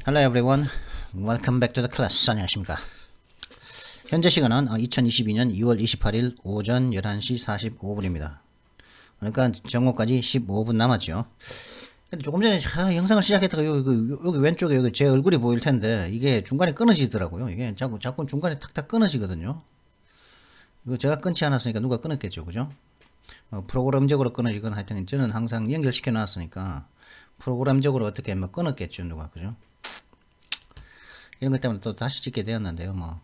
Hello everyone. Welcome back to the class. 안녕하십니까. 현재 시간은 2022년 2월 28일 오전 11시 45분입니다. 그러니까 정오까지 15분 남았죠. 근데 조금 전에 영상을 시작했다가 여기 왼쪽에 여기 제 얼굴이 보일 텐데 이게 중간에 끊어지더라고요. 이게 자꾸 중간에 탁탁 끊어지거든요. 이거 제가 끊지 않았으니까 누가 끊었겠죠. 그죠? 프로그램적으로 끊어지거나 하여튼 저는 항상 연결시켜 놨으니까 프로그램적으로 어떻게 끊었겠죠. 누가. 그죠? 이런 것 때문에 또 다시 찍게 되었는데요.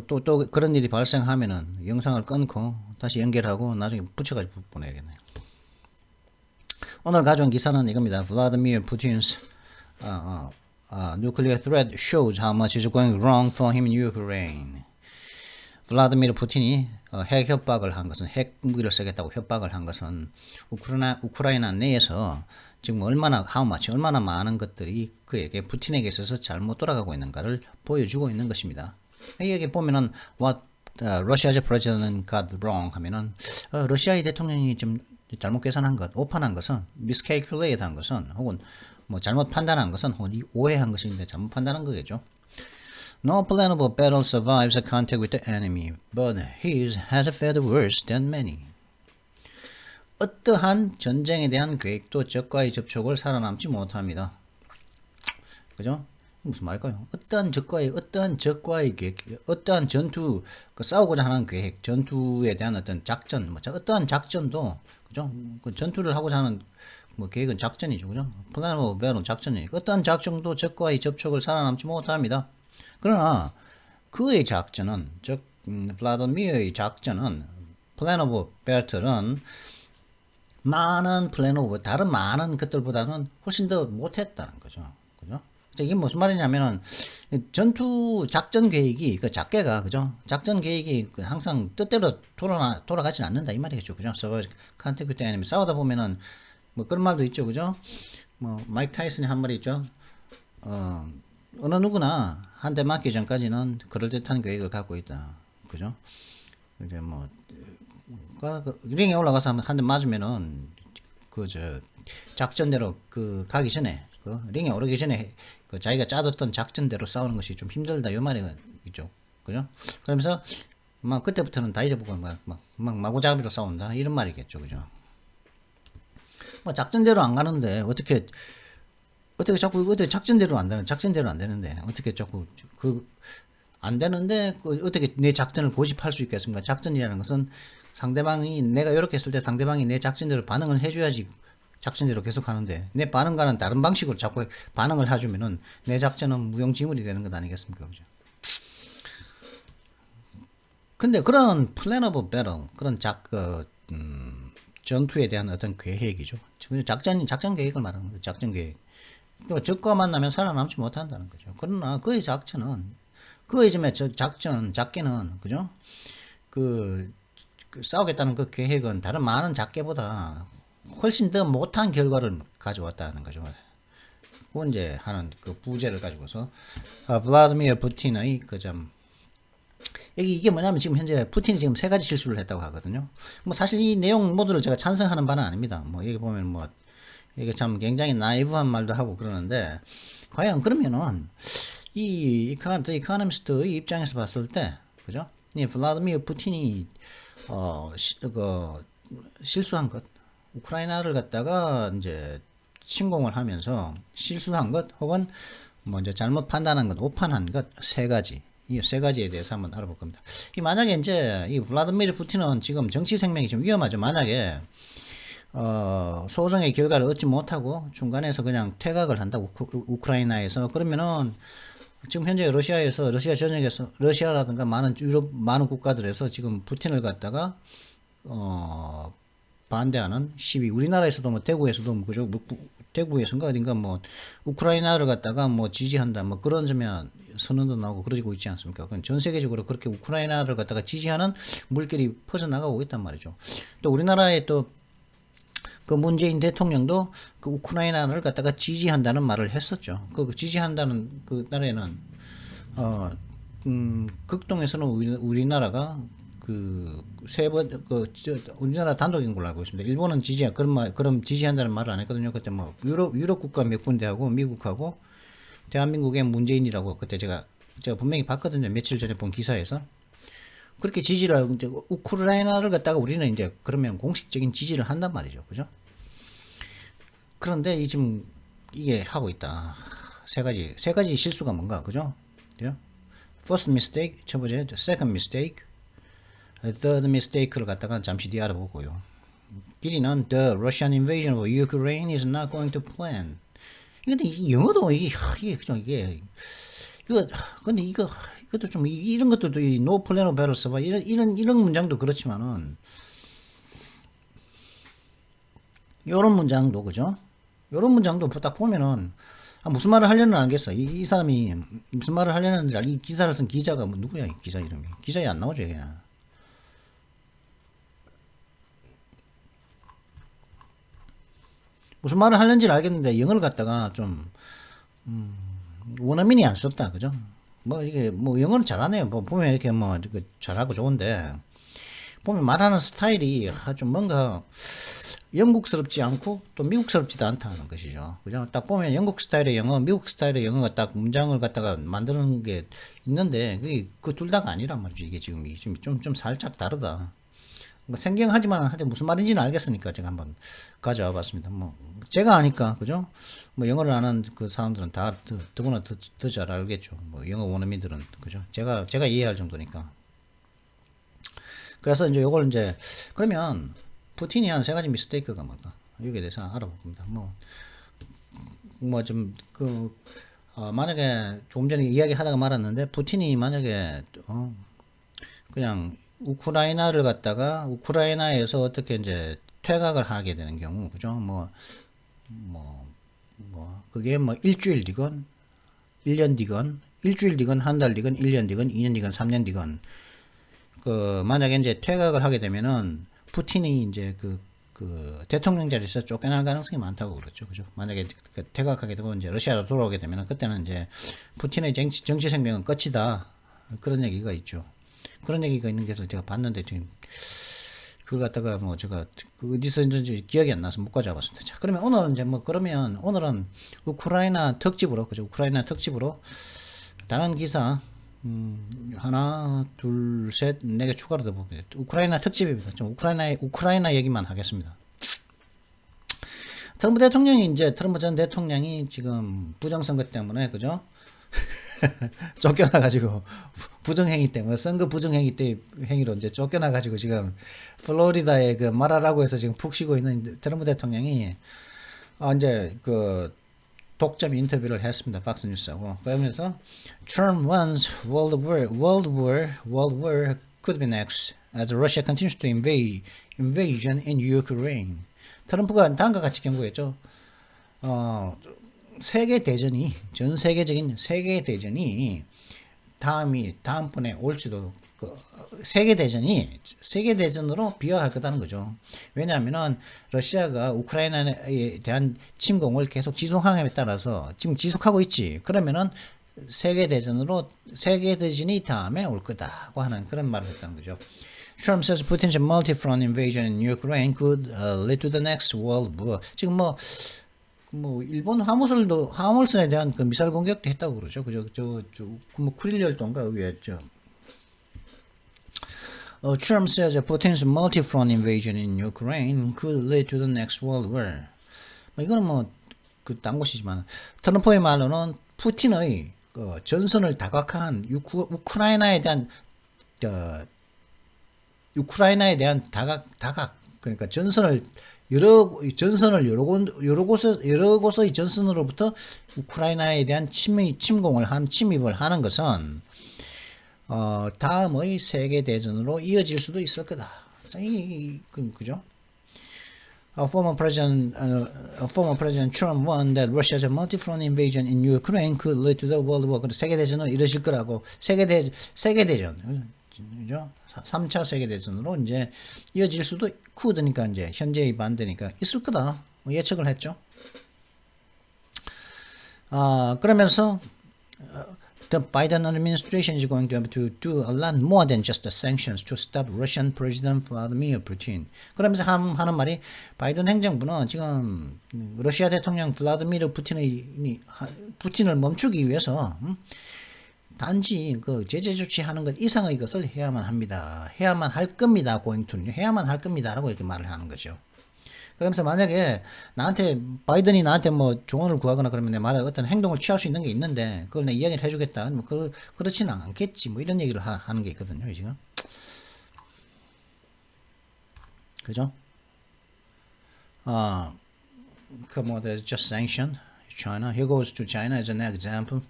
또 그런 일이 발생하면은 영상을 끊고 다시 연결하고 나중에 붙여가지고 보내야겠네요. 오늘 가져온 기사는 이겁니다. Vladimir Putin's nuclear threat shows how much is going wrong for him in Ukraine. 블라디미르 푸틴이 핵 협박을 한 것은, 핵 무기를 쓰겠다고 협박을 한 것은 우크라이나 내에서 지금 얼마나 많은 것들이 그에게 푸틴에게 있어서 잘못 돌아가고 있는가를 보여주고 있는 것입니다. 여기 보면은 what Russia's president got wrong 하면은 러시아의 대통령이 좀 잘못 계산한 것, 오판한 것은 miscalculate 한 것은 혹은 뭐 잘못 판단한 것은 혹은 오해한 것인데 잘못 판단한 거겠죠. No plan of battle survives a contact with the enemy, but his has fared worse than many. 어떠한 전쟁에 대한 계획도 적과의 접촉을 살아남지 못합니다. 그죠? 무슨 말일까요? 어떠한 적과의 계획, 어떠한 전투, 싸우고자 하는 계획, 전투에 대한 어떤 작전, 어떠한 작전도, 그죠? 그 전투를 하고자 하는 계획은 작전이죠, 그죠? 플랜 오브 배틀은 작전이니까 어떠한 작전도 적과의 접촉을 살아남지 못합니다. 그러나 그의 작전은, 즉 블라디미르의 작전은, 플랜 오브 배틀은 다른 많은 것들보다는 훨씬 더 못했다는 거죠. 그죠? 이게 무슨 말이냐면은, 작전 계획이, 작계가, 그죠? 작전 계획이 항상 뜻대로 돌아가진 않는다, 이 말이겠죠. 그죠? 컨택트 때 아니면 싸우다 보면은, 그런 말도 있죠. 그죠? 마이크 타이슨이 한 말이 있죠. 어느 누구나 한 대 맞기 전까지는 그럴듯한 계획을 갖고 있다. 그죠? 이제 링에 올라가서 한 대 맞으면은 작전대로 가기 전에 링에 오르기 전에 자기가 짜뒀던 작전대로 싸우는 것이 좀 힘들다 요 말이 있죠. 그죠? 그러면서 그때부터는 다 잊어보고 마구잡이로 싸운다 이런 말이겠죠. 그죠? 작전대로 안 가는데 어떻게 자꾸 작전대로 안 되는데 어떻게 자꾸 안 되는데 어떻게 내 작전을 고집할 수 있겠습니까? 작전이라는 것은 상대방이 내가 이렇게 했을 때 상대방이 내 작전대로 반응을 해줘야지 작전대로 계속 하는데 내 반응과는 다른 방식으로 자꾸 반응을 해주면은 내 작전은 무용지물이 되는 것 아니겠습니까? 그죠? 근데 그런 플랜 오브 배틀, 그런 전투에 대한 어떤 계획이죠. 작전 계획을 말하는 거죠. 작전 계획. 적과 만나면 살아남지 못한다는 거죠. 그러나 그의 작전은, 작계는, 그죠? 싸우겠다는 그 계획은 다른 많은 작계보다 훨씬 더 못한 결과를 가져왔다는 거죠. 그건 이제 하는 부제를 가지고서, 블라디미르 푸틴의 이게 뭐냐면 지금 현재 푸틴이 지금 3가지 실수를 했다고 하거든요. 사실 이 내용 모두를 제가 찬성하는 바는 아닙니다. 여기 보면 이게 참 굉장히 나이브한 말도 하고 그러는데, 과연 그러면은 이 이코노미스트의 입장에서 봤을 때, 그죠? 이 블라디미르 푸틴이 실수한 것, 우크라이나를 갖다가 이제 침공을 하면서 실수한 것, 혹은 이제 잘못 판단한 것, 오판한 것, 3가지. 이 3가지에 대해서 한번 알아볼 겁니다. 만약에 이제 이 블라디미르 푸틴은 지금 정치 생명이 좀 위험하죠. 만약에 소송의 결과를 얻지 못하고 중간에서 그냥 퇴각을 한다고 우크라이나에서, 그러면은 지금 현재 러시아 전역에서 러시아라든가 많은 국가들에서 지금 푸틴을 갖다가 반대하는 시위, 우리나라에서도 대구에서도 그죠? 대구에서인가 어딘가 우크라이나를 갖다가 지지한다 그런 점에 선언도 나오고 그러고 있지 않습니까? 전 세계적으로 그렇게 우크라이나를 갖다가 지지하는 물결이 퍼져나가고 있단 말이죠. 또 우리나라에 문재인 대통령도 우크라이나를 갖다가 지지한다는 말을 했었죠. 지지한다는 나라에는 극동에서는 우리나라가 세 번 우리나라 단독인 걸로 알고 있습니다. 일본은 그럼 지지한다는 말을 안 했거든요. 그때 뭐 유럽 국가 몇 군데하고 미국하고 대한민국의 문재인이라고 그때 제가 분명히 봤거든요. 며칠 전에 본 기사에서. 그렇게 지지를 하고 이제 우크라이나를 갖다가 우리는 이제 그러면 공식적인 지지를 한단 말이죠. 그죠? 그런데 지금 이게 하고 있다. 세 가지 실수가 뭔가, 그죠? First mistake, 첫 번째, second mistake, third mistake를 갖다가 잠시 뒤에 알아보고요. 길이는 the Russian invasion of Ukraine is not going to plan. 근데 이 영어도 이게 그냥 이것도 좀 이런 것도 이 no plan of battle 써봐 이런 문장도 그렇지만은 이런 문장도 그죠? 이런 문장도 딱 보면은 무슨 말을 하려는 알겠어. 이 사람이 무슨 말을 하려는지 이 기사를 쓴 기자가 뭐 누구야? 이 기자 이름이 기자에 안 나오죠 그냥. 무슨 말을 하는지는 알겠는데 영어를 갖다가 좀 원어민이 안 썼다, 그죠? 뭐 이게 뭐 영어는 잘하네요. 뭐 보면 이렇게 뭐 잘하고 좋은데 보면 말하는 스타일이 좀 뭔가 영국스럽지 않고 또 미국스럽지도 않다는 것이죠. 그죠? 딱 보면 영국 스타일의 영어, 미국 스타일의 영어가 딱 문장을 갖다가 만드는 게 있는데 그 둘 다가 아니란 말이죠. 이게 지금 좀 살짝 다르다. 뭐 생경하지만 하여튼 무슨 말인지는 알겠으니까 제가 한번 가져와 봤습니다. 뭐 제가 아니까 그죠? 뭐 영어를 아는 그 사람들은 다 더구나 더 잘 알겠죠. 뭐 영어 원어민들은 그죠? 제가 이해할 정도니까. 그래서 이제 요걸 이제 그러면 푸틴이 한 세 가지 미스테이크가 뭘까? 여기에 대해서 알아볼 겁니다. 만약에 조금 전에 이야기하다가 말았는데 푸틴이 만약에 그냥 우크라이나를 갖다가 우크라이나에서 어떻게 이제 퇴각을 하게 되는 경우, 그죠? 그게 뭐 일주일 뒤건, 1년 뒤건, 일주일 뒤건, 한 달 뒤건, 1년 뒤건, 2년 뒤건, 3년 뒤건, 만약에 이제 퇴각을 하게 되면은, 푸틴이 이제 대통령 자리에서 쫓겨날 가능성이 많다고 그렇죠. 그죠? 만약에 퇴각하게 되고 이제 러시아로 돌아오게 되면은, 그때는 이제 푸틴의 정치 생명은 끝이다. 그런 얘기가 있죠. 그런 얘기가 있는 게서 제가 봤는데 지금 그걸 갖다가 뭐 제가 어디서 있는지 기억이 안 나서 못 가져와봤습니다. 자, 그러면 오늘은 이제 오늘은 우크라이나 특집으로 그죠? 우크라이나 특집으로 다른 기사 하나, 둘, 셋, 네 개 추가로 더 볼게요. 우크라이나 특집입니다. 좀 우크라이나 얘기만 하겠습니다. 트럼프 전 대통령이 지금 부정선거 때문에 그죠? 쫓겨나가지고 부정행위 때문에 선거 부정행위 행위로 이제 쫓겨나가지고 지금 플로리다에 그 마라라고에서 지금 푹 쉬고 있는 트럼프 대통령이 이제 독점 인터뷰를 했습니다. 팍스뉴스하고 그러면서 Trump wants world war could be next as Russia continues to invasion in Ukraine. 트럼프가 다음과 같이 경고했죠. 전 세계적인 세계 대전이 다음번에 올지도 세계 대전으로 비화할 거다는 거죠. 왜냐하면은 러시아가 우크라이나에 대한 침공을 계속 지속함에 따라서 지금 지속하고 있지. 그러면은 세계 대전이 다음에 올 거다고 하는 그런 말을 했다는 거죠. Trump says Putin's multi-front invasion in Ukraine could lead to the next world war. 지금 일본 화물선에 대한 그 미사일 공격도 했다고 그러죠. 그죠? 쿠릴 열도인가 위에 Trump says Putin's multi-front invasion in Ukraine could lead to the next world war. 이거는 딴 것이지만 트럼프의 말로는 푸틴의 전선을 다각화한 우크라이나에 대한 다각 그러니까 여러 곳의 전선으로부터 우크라이나에 대한 침입을 하는 것은 다음의 세계 대전으로 이어질 수도 있을 거다. 그죠? Former President Trump warned that Russia's multi-front invasion in Ukraine could lead to the World War. 세계 대전은 이러실 거라고 세계 대전, 그죠? 3차 세계 대전으로 이제 이어질 수도 could니까 이제 현재의 반대니까 있을 거다 예측을 했죠. 그러면서 the Biden administration is going to have to do a lot more than just the sanctions to stop Russian President Vladimir Putin. 그러면서 하는 말이 바이든 행정부는 지금 러시아 대통령 블라디미르 푸틴을 멈추기 위해서 단지 그 제재 조치하는 것 이상의 것을 해야만 합니다. 해야만 할 겁니다. going to 해야만 할 겁니다라고 이렇게 말을 하는 거죠. 그러면서 만약에 바이든이 나한테 뭐 조언을 구하거나 그러면 내 말에 어떤 행동을 취할 수 있는 게 있는데 그걸 내 이야기를 해주겠다. 뭐 그렇지는 않겠지. 뭐 이런 얘기를 하는 게 있거든요. 지금. 그죠? there's just sanction China. Here goes to China as an example.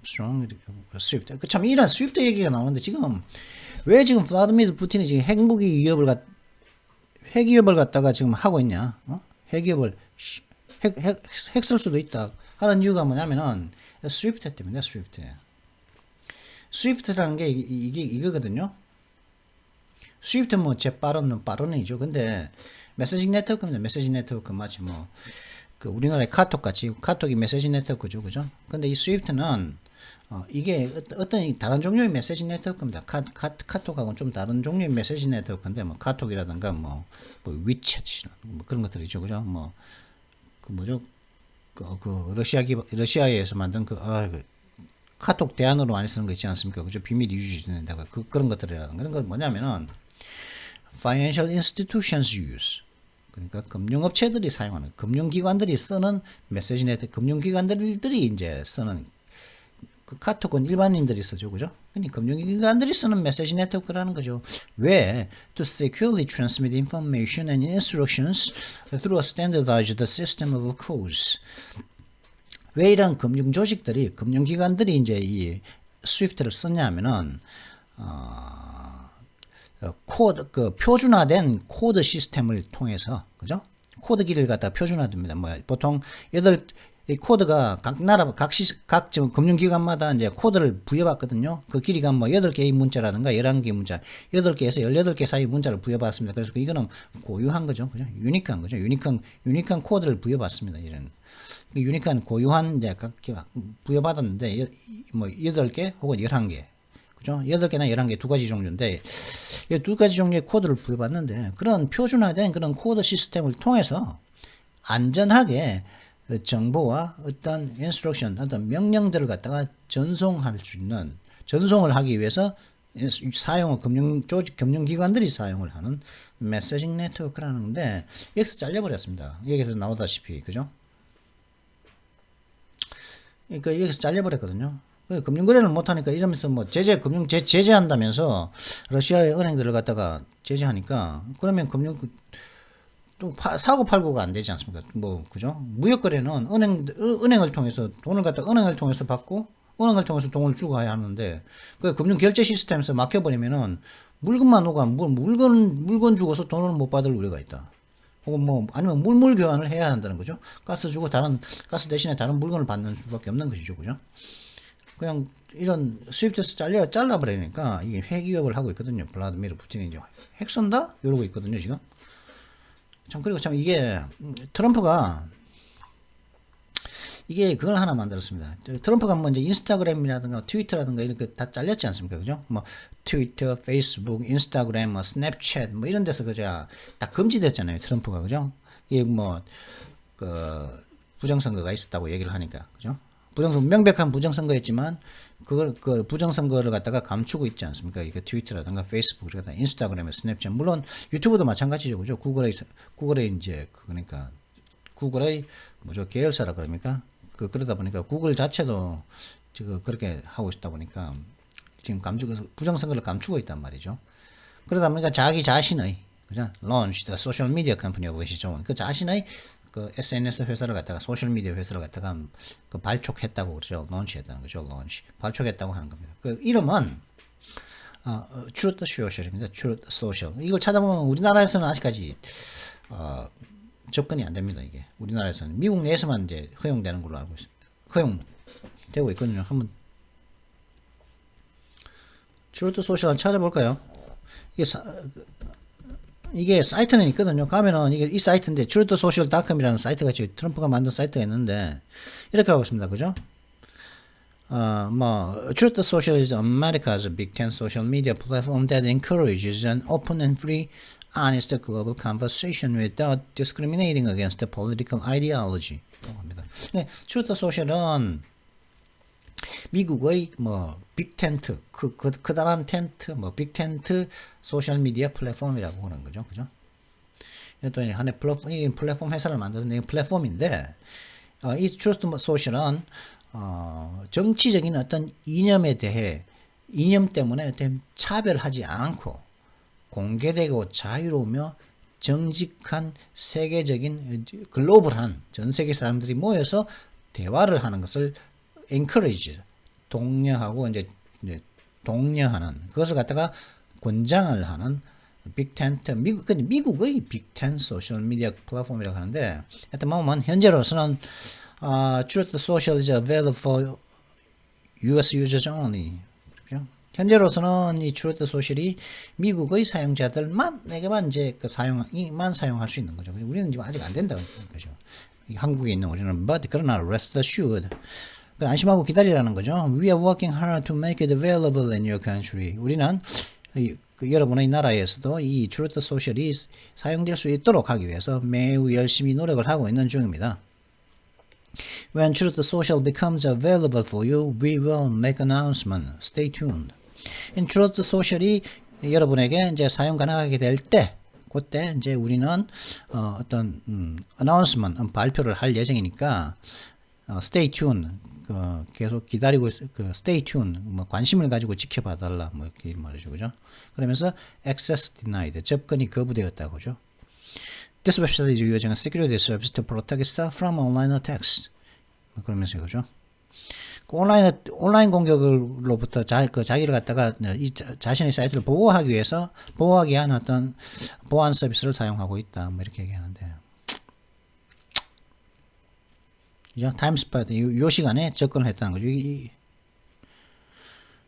Strong 스위프트. 참 이런 스위프트 얘기가 나오는데 지금 왜 지금 블라디미르 푸틴이 지금 핵 위협을 갖다가 지금 하고 있냐? 핵 위협을 핵 쓸 수도 있다 하는 이유가 뭐냐면은 스위프트 때문에 스위프트라는 게 이거거든요. 스위프트 뭐 빠른이죠. 근데 메시지 네트워크입니다. 메시지 네트워크 마치 뭐 그 우리나라의 카톡 같이 카톡이 메시지 네트워크죠, 그죠? 근데 이 스위프트는 이게 어떤 다른 종류의 메시지 네트워크입니다. 카톡하고는 좀 다른 종류의 메시지 네트워크인데 뭐 카톡이라든가 뭐 위챗이나 뭐 그런 것들이죠, 그죠? 뭐 그 뭐죠? 그 러시아에서 만든 그 카톡 대안으로 많이 쓰는 거 있지 않습니까? 그죠? 비밀 유지된다고 그런 것들이라든가 그런 건 뭐냐면은 financial institutions use. 그러니까 금융업체들이 사용하는 금융기관들이 쓰는 메시지 네트워크 금융기관들이 이제 쓰는 그 카톡은 일반인들이 쓰죠, 그죠? 그러니까 금융기관들이 쓰는 메시지 네트워크라는 거죠. 왜? To securely transmit information and instructions through a standardized system of codes. 왜 이런 금융기관들이 이제 이 스위프트를 썼냐면은 표준화된 코드 시스템을 통해서, 그죠? 코드기를 갖다 표준화됩니다. 뭐 보통 이 코드가 각 지금 금융기관마다 이제 코드를 부여받거든요. 그 길이가 뭐 8개의 문자라든가 11개의 문자, 8개에서 18개 사이 문자를 부여받습니다. 그래서 이거는 고유한 거죠. 그죠? 유니크한 거죠. 유니크한 코드를 부여받습니다. 이런. 유니크한 고유한 이제 각 부여받았는데 뭐 8개 혹은 11개. 그죠? 8개나 11개 두 가지 종류인데 이 두 가지 종류의 코드를 부여받는데 그런 표준화된 그런 코드 시스템을 통해서 안전하게 정보와 어떤 인스트럭션, 어떤 명령들을 갖다가 전송을 하기 위해서 금융기관들이 사용을 하는 메시징 네트워크라는 건데 여기서 잘려버렸습니다. 여기서 나오다시피, 그죠? 그러니까 여기서 잘려버렸거든요. 금융거래를 못하니까 이러면서 뭐 제재한다면서 러시아의 은행들을 갖다가 제재하니까 그러면 또 사고 팔고가 안 되지 않습니까? 뭐 그죠? 무역거래는 은행을 통해서 돈을 갖다 은행을 통해서 받고 은행을 통해서 돈을 주고 해야 하는데 그 금융 결제 시스템에서 막혀버리면은 물건만 오가 물건 주고서 돈을 못 받을 우려가 있다. 혹은 뭐 아니면 물물 교환을 해야 한다는 거죠. 가스 주고 가스 대신에 다른 물건을 받는 수밖에 없는 것이죠, 그죠? 그냥 이런 스위프트에서 잘라버리니까 이게 핵 위협을 하고 있거든요. 블라디미르 푸틴이 이제 핵 쏜다? 이러고 있거든요, 지금. 참, 그리고 참 이게 트럼프가 이게 그걸 하나 만들었습니다. 트럼프가 뭐 이제 인스타그램이라든가 트위터라든가 이렇게 다 잘렸지 않습니까? 그죠? 뭐 트위터, 페이스북, 인스타그램, 뭐 스냅챗 뭐 이런 데서 그저 다 금지됐잖아요. 트럼프가, 그죠? 이게 뭐 그 부정선거가 있었다고 얘기를 하니까, 그죠? 명백한 부정선거였지만 그걸 부정선거를 갖다가 감추고 있지 않습니까? 이게 트위터라든가 페이스북, 인스타그램, 스냅챗, 물론 유튜브도 마찬가지죠, 그죠? 구글의 이제 그러니까 구글의 뭐죠 계열사라 그럽니까? 그러다 보니까 구글 자체도 지금 그렇게 하고 있다 보니까 지금 부정선거를 감추고 있단 말이죠. 그러다 보니까 자기 자신의, 그죠? launch the social media company라고 계시죠? 그 자신의 그 SNS 회사를 갖다가 소셜미디어 회사를 갖다가 그 발족했다고 그러죠. launch했다는 거죠. launch. 발족했다고 하는 겁니다. 그 이름은 Truth Social입니다. Truth Social. 이걸 찾아보면 우리나라에서는 아직까지 접근이 안 됩니다. 이게 우리나라에서는 미국 내에서만 이제 허용되는 걸로 알고 있습니다. 허용되고 있거든요. 한번 Truth Social 찾아볼까요? 이게 사이트는 있거든요. 가면은 이 사이트인데 truthsocial.com이라는 사이트가 지금 트럼프가 만든 사이트가 있는데 이렇게 하고 있습니다. 그죠? Truth Social is America's Big Ten social media platform that encourages an open and free, honest global conversation without discriminating against the political ideology. 네, Truth Social은 미국의 빅텐트, 크다란 텐트, 빅텐트 소셜 미디어 플랫폼이라고 하는 거죠, 그죠? 또 하나의 플랫폼 회사를 만드는 플랫폼인데, 이 Truth Social은 정치적인 어떤 이념에 대해 이념 때문에 어떤 차별하지 않고 공개되고 자유로우며 정직한 세계적인 글로벌한 전 세계 사람들이 모여서 대화를 하는 것을 encourage 독려하고 이제 독려하는 그것을 갖다가 권장을 하는 빅텐트 미국의 빅텐 소셜 미디어 플랫폼이라고 하는데 at the moment 현재로서는 Truth Social is available for US users only. 그렇죠? 현재로서는 이 Truth Social이 미국의 사용자들만에게만 이제 사용만 사용할 수 있는 거죠. 우리는 지금 아직 안 된다고 거죠. 한국에 있는 우리는 but 그러나 rest assured 안심하고 기다리라는 거죠. We are working hard to make it available in your country. 우리는 여러분의 나라에서도 이 Truth Social이 사용될 수 있도록 하기 위해서 매우 열심히 노력을 하고 있는 중입니다. When Truth Social becomes available for you, we will make announcement. Stay tuned. In Truth Social이 여러분에게 이제 사용 가능하게 될 때, 그때 이제 우리는 어떤 announcement 발표를 할 예정이니까 stay tuned. 계속 기다리고 stay tuned. 관심을 가지고 지켜봐 달라. 이렇게 말이죠, 그죠? 그러면서 access denied. 접근이 거부되었다고 그죠? This website is using a security service to protect itself from online attacks. 그러면서 그죠? 온라인 공격으로부터 자기를 갖다가 자신의 사이트를 보호하기 위해서 보호하기 위한 어떤 보안 서비스를 사용하고 있다. 이렇게 얘기하는데. 그죠? 타임스파이드 이 시간에 접근을 했다는 거죠.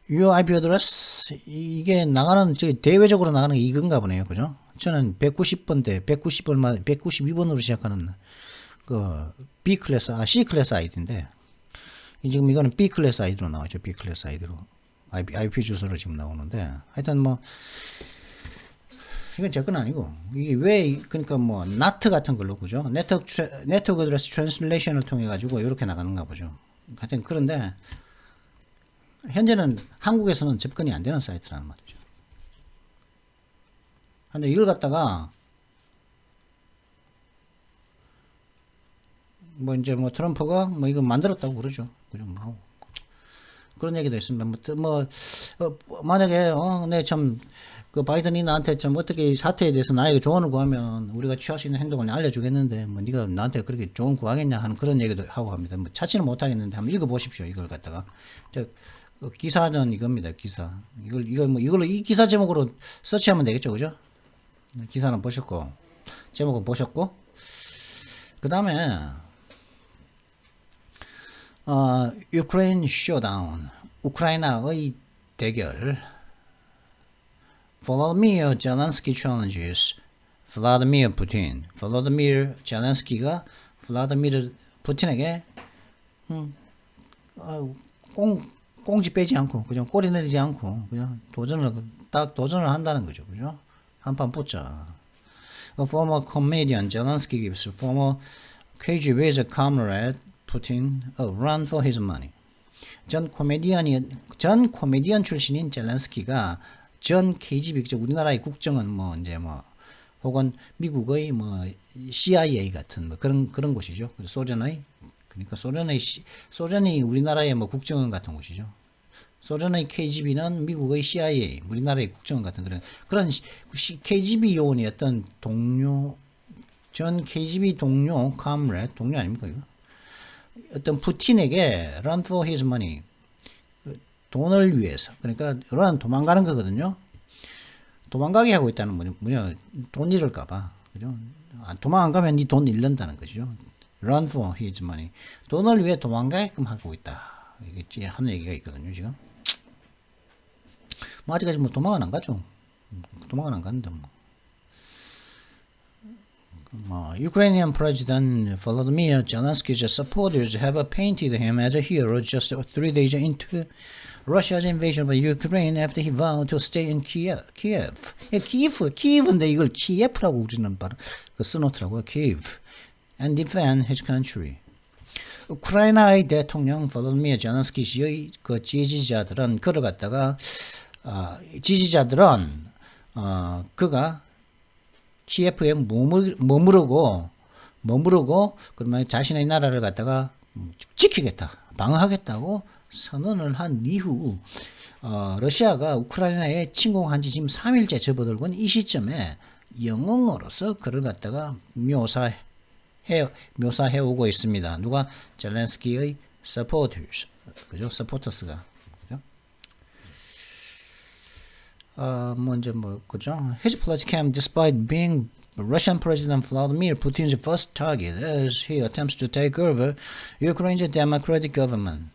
Your IP address 이게 나가는 대외적으로 나가는 게 이건가 보네요. 그죠? 저는 190번대 192번으로 시작하는 B 클래스 C 클래스 아이디인데 지금 이거는 B 클래스 아이디로 나오죠. B 클래스 아이디로 IP 주소로 지금 나오는데 하여튼 이건 제 건 아니고 이게 왜 그러니까 NAT 같은 걸로 그죠? 네트워크 어드레스 트랜슬레이션을 통해 가지고 이렇게 나가는가 보죠. 하여튼 그런데 현재는 한국에서는 접근이 안 되는 사이트라는 말이죠. 근데 이걸 갖다가 이제 트럼프가 이거 만들었다고 그러죠. 그죠? 그런 얘기도 있습니다. 만약에 바이든이 나한테 어떻게 이 사태에 대해서 나에게 조언을 구하면 우리가 취할 수 있는 행동을 알려주겠는데 네가 나한테 그렇게 조언 구하겠냐 하는 그런 얘기도 하고 합니다. 찾지는 못하겠는데 한번 읽어보십시오. 이걸 갖다가 기사는 이겁니다. 기사 이걸로 이 기사 제목으로 서치하면 되겠죠, 그죠? 기사는 보셨고 제목은 보셨고 그 다음에 Ukraine showdown 우크라이나의 대결 Vladimir Zelensky challenges Vladimir Putin. Vladimir Zelensky가 Vladimir 푸틴에게 꽁지 빼지 않고 그냥 꼬리 내리지 않고 그냥 도전을 한다는 거죠, 그죠? 한판 붙자. A former comedian Zelensky gives former KGB's comrade Putin a run for his money. 전 코미디언 출신인 젤렌스키가 전 KGB 우리나라의 국정은 혹은 미국의 CIA 같은 그런 곳이죠. 그러니까 소련이 우리나라의 국정원 같은 곳이죠. 소련의 KGB는 미국의 CIA, 우리나라의 국정원 같은 그런 KGB 요원이 어떤 전 KGB 동료 아닙니까 이거? 어떤 푸틴에게 run for his money 돈을 위해서 그러니까 run 도망가는 거거든요. 도망가게 하고 있다는 뭐냐 돈 잃을까봐 그죠? 도망 안 가면 네 돈 잃는다는 거죠. run for his money 돈을 위해 도망가게끔 하고 있다. 이게 하는 얘기가 있거든요 지금. 아직까지 도망은 안 가죠. 도망은 안 가는데 Ukrainian President Volodymyr Zelensky's supporters have painted him as a hero just 3 days into Russia's invasion of Ukraine after he vowed to stay in Kiev. 키예프인데 이걸 키예프라고 우리는 써놓더라고요. Kiev. And defend his country. 우크라이나의 대통령 볼로디미르 젤렌스키 씨의 그 지지자들은 그를 갖다가 그가 키예프에 머무르고 그러면 자신의 나라를 갖다가 지키겠다, 방어하겠다고 선언을 한 이후 러시아가 우크라이나에 침공한 지 지금 3일째 접어들고 있는 이 시점에 영웅으로서 그를 갖다가 묘사해 오고 있습니다. 누가? 젤렌스키의 supporters, 그죠? supporters가. 그죠? 그죠? His pledge came despite being Russian President Vladimir Putin's first target as he attempts to take over Ukraine's democratic government.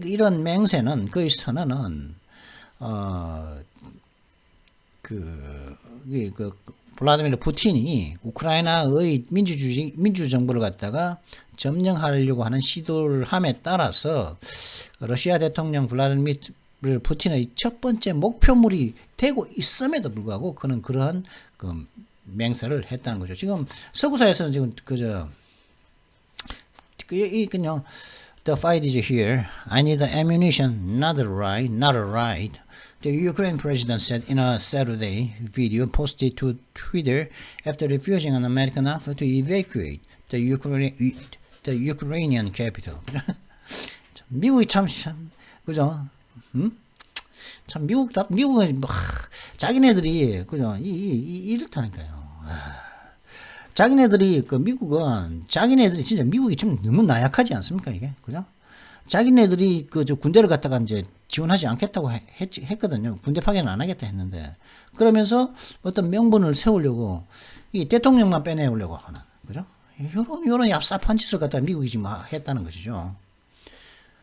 이런 맹세는, 그의 선언은, 블라디미르 푸틴이 우크라이나의 민주정부를 갖다가 점령하려고 하는 시도를 함에 따라서 러시아 대통령 블라디미르 푸틴의 첫 번째 목표물이 되고 있음에도 불구하고 그는 그러한 그 맹세를 했다는 거죠. 지금 서구사에서는 지금 The fight is here. I need the ammunition, not a ride. The Ukraine president said in a Saturday video posted to Twitter after refusing an American offer to evacuate the Ukrainian capital. 미국이 참 그죠? 참 미국은 자기네들이 그죠? 이렇다니까요. 자기네들이 진짜 미국이 좀 너무 나약하지 않습니까, 이게? 그죠? 자기네들이 군대를 갖다가 이제 지원하지 않겠다고 했거든요. 군대 파견을 안 하겠다 했는데. 그러면서 어떤 명분을 세우려고 이 대통령만 빼내려고 하는, 그죠? 요런 얍삽한 짓을 갖다 미국이 지금 했다는 것이죠.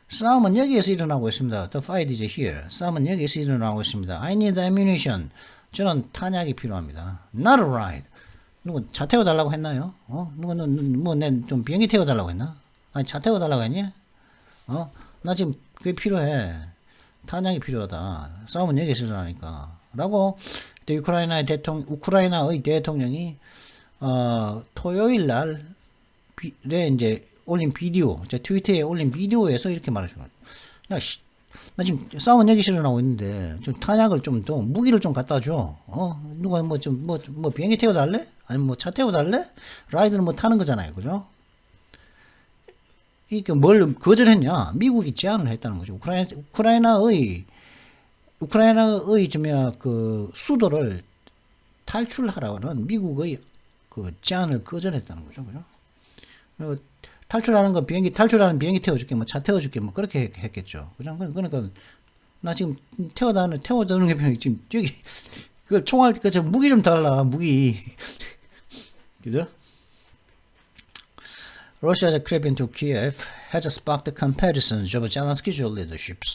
싸움은 여기에서 일어나고 있습니다. The fight is here. 싸움은 여기에서 일어나고 있습니다. I need ammunition. 저는 탄약이 필요합니다. Not a ride. 누구 차 태워달라고 했나요? 누구는 좀 비행기 태워달라고 했나? 아니 차 태워달라고 했니? 나 지금 그게 필요해. 탄약이 필요하다. 싸움은 여기서 일어나니까. 라고 우크라이나의 대통령이 토요일 날에 이제 올린 비디오, 제 트위터에 올린 비디오에서 이렇게 말하죠. 야, 나 지금 싸움은 여기서 일어나고 있는데 좀 탄약을 좀 더 무기를 좀 갖다 줘. 누가 뭐 비행기 태워달래? 아니면 차 태워달래? 라이드는 타는 거잖아요, 그죠? 이게 뭘 거절했냐? 미국이 제안을 했다는 거죠. 우크라이나의 그 수도를 탈출하라는 미국의 그 제안을 거절했다는 거죠, 그죠? 탈출하는 비행기 태워줄게, 차 태워줄게, 그렇게 했겠죠. 그죠? 그러니까, 나 지금 태워주는 게 지금, 그 총알, 무기 좀 달라, 무기. 그죠? Russia's creep into Kiev has sparked comparisons of Zelensky's leadership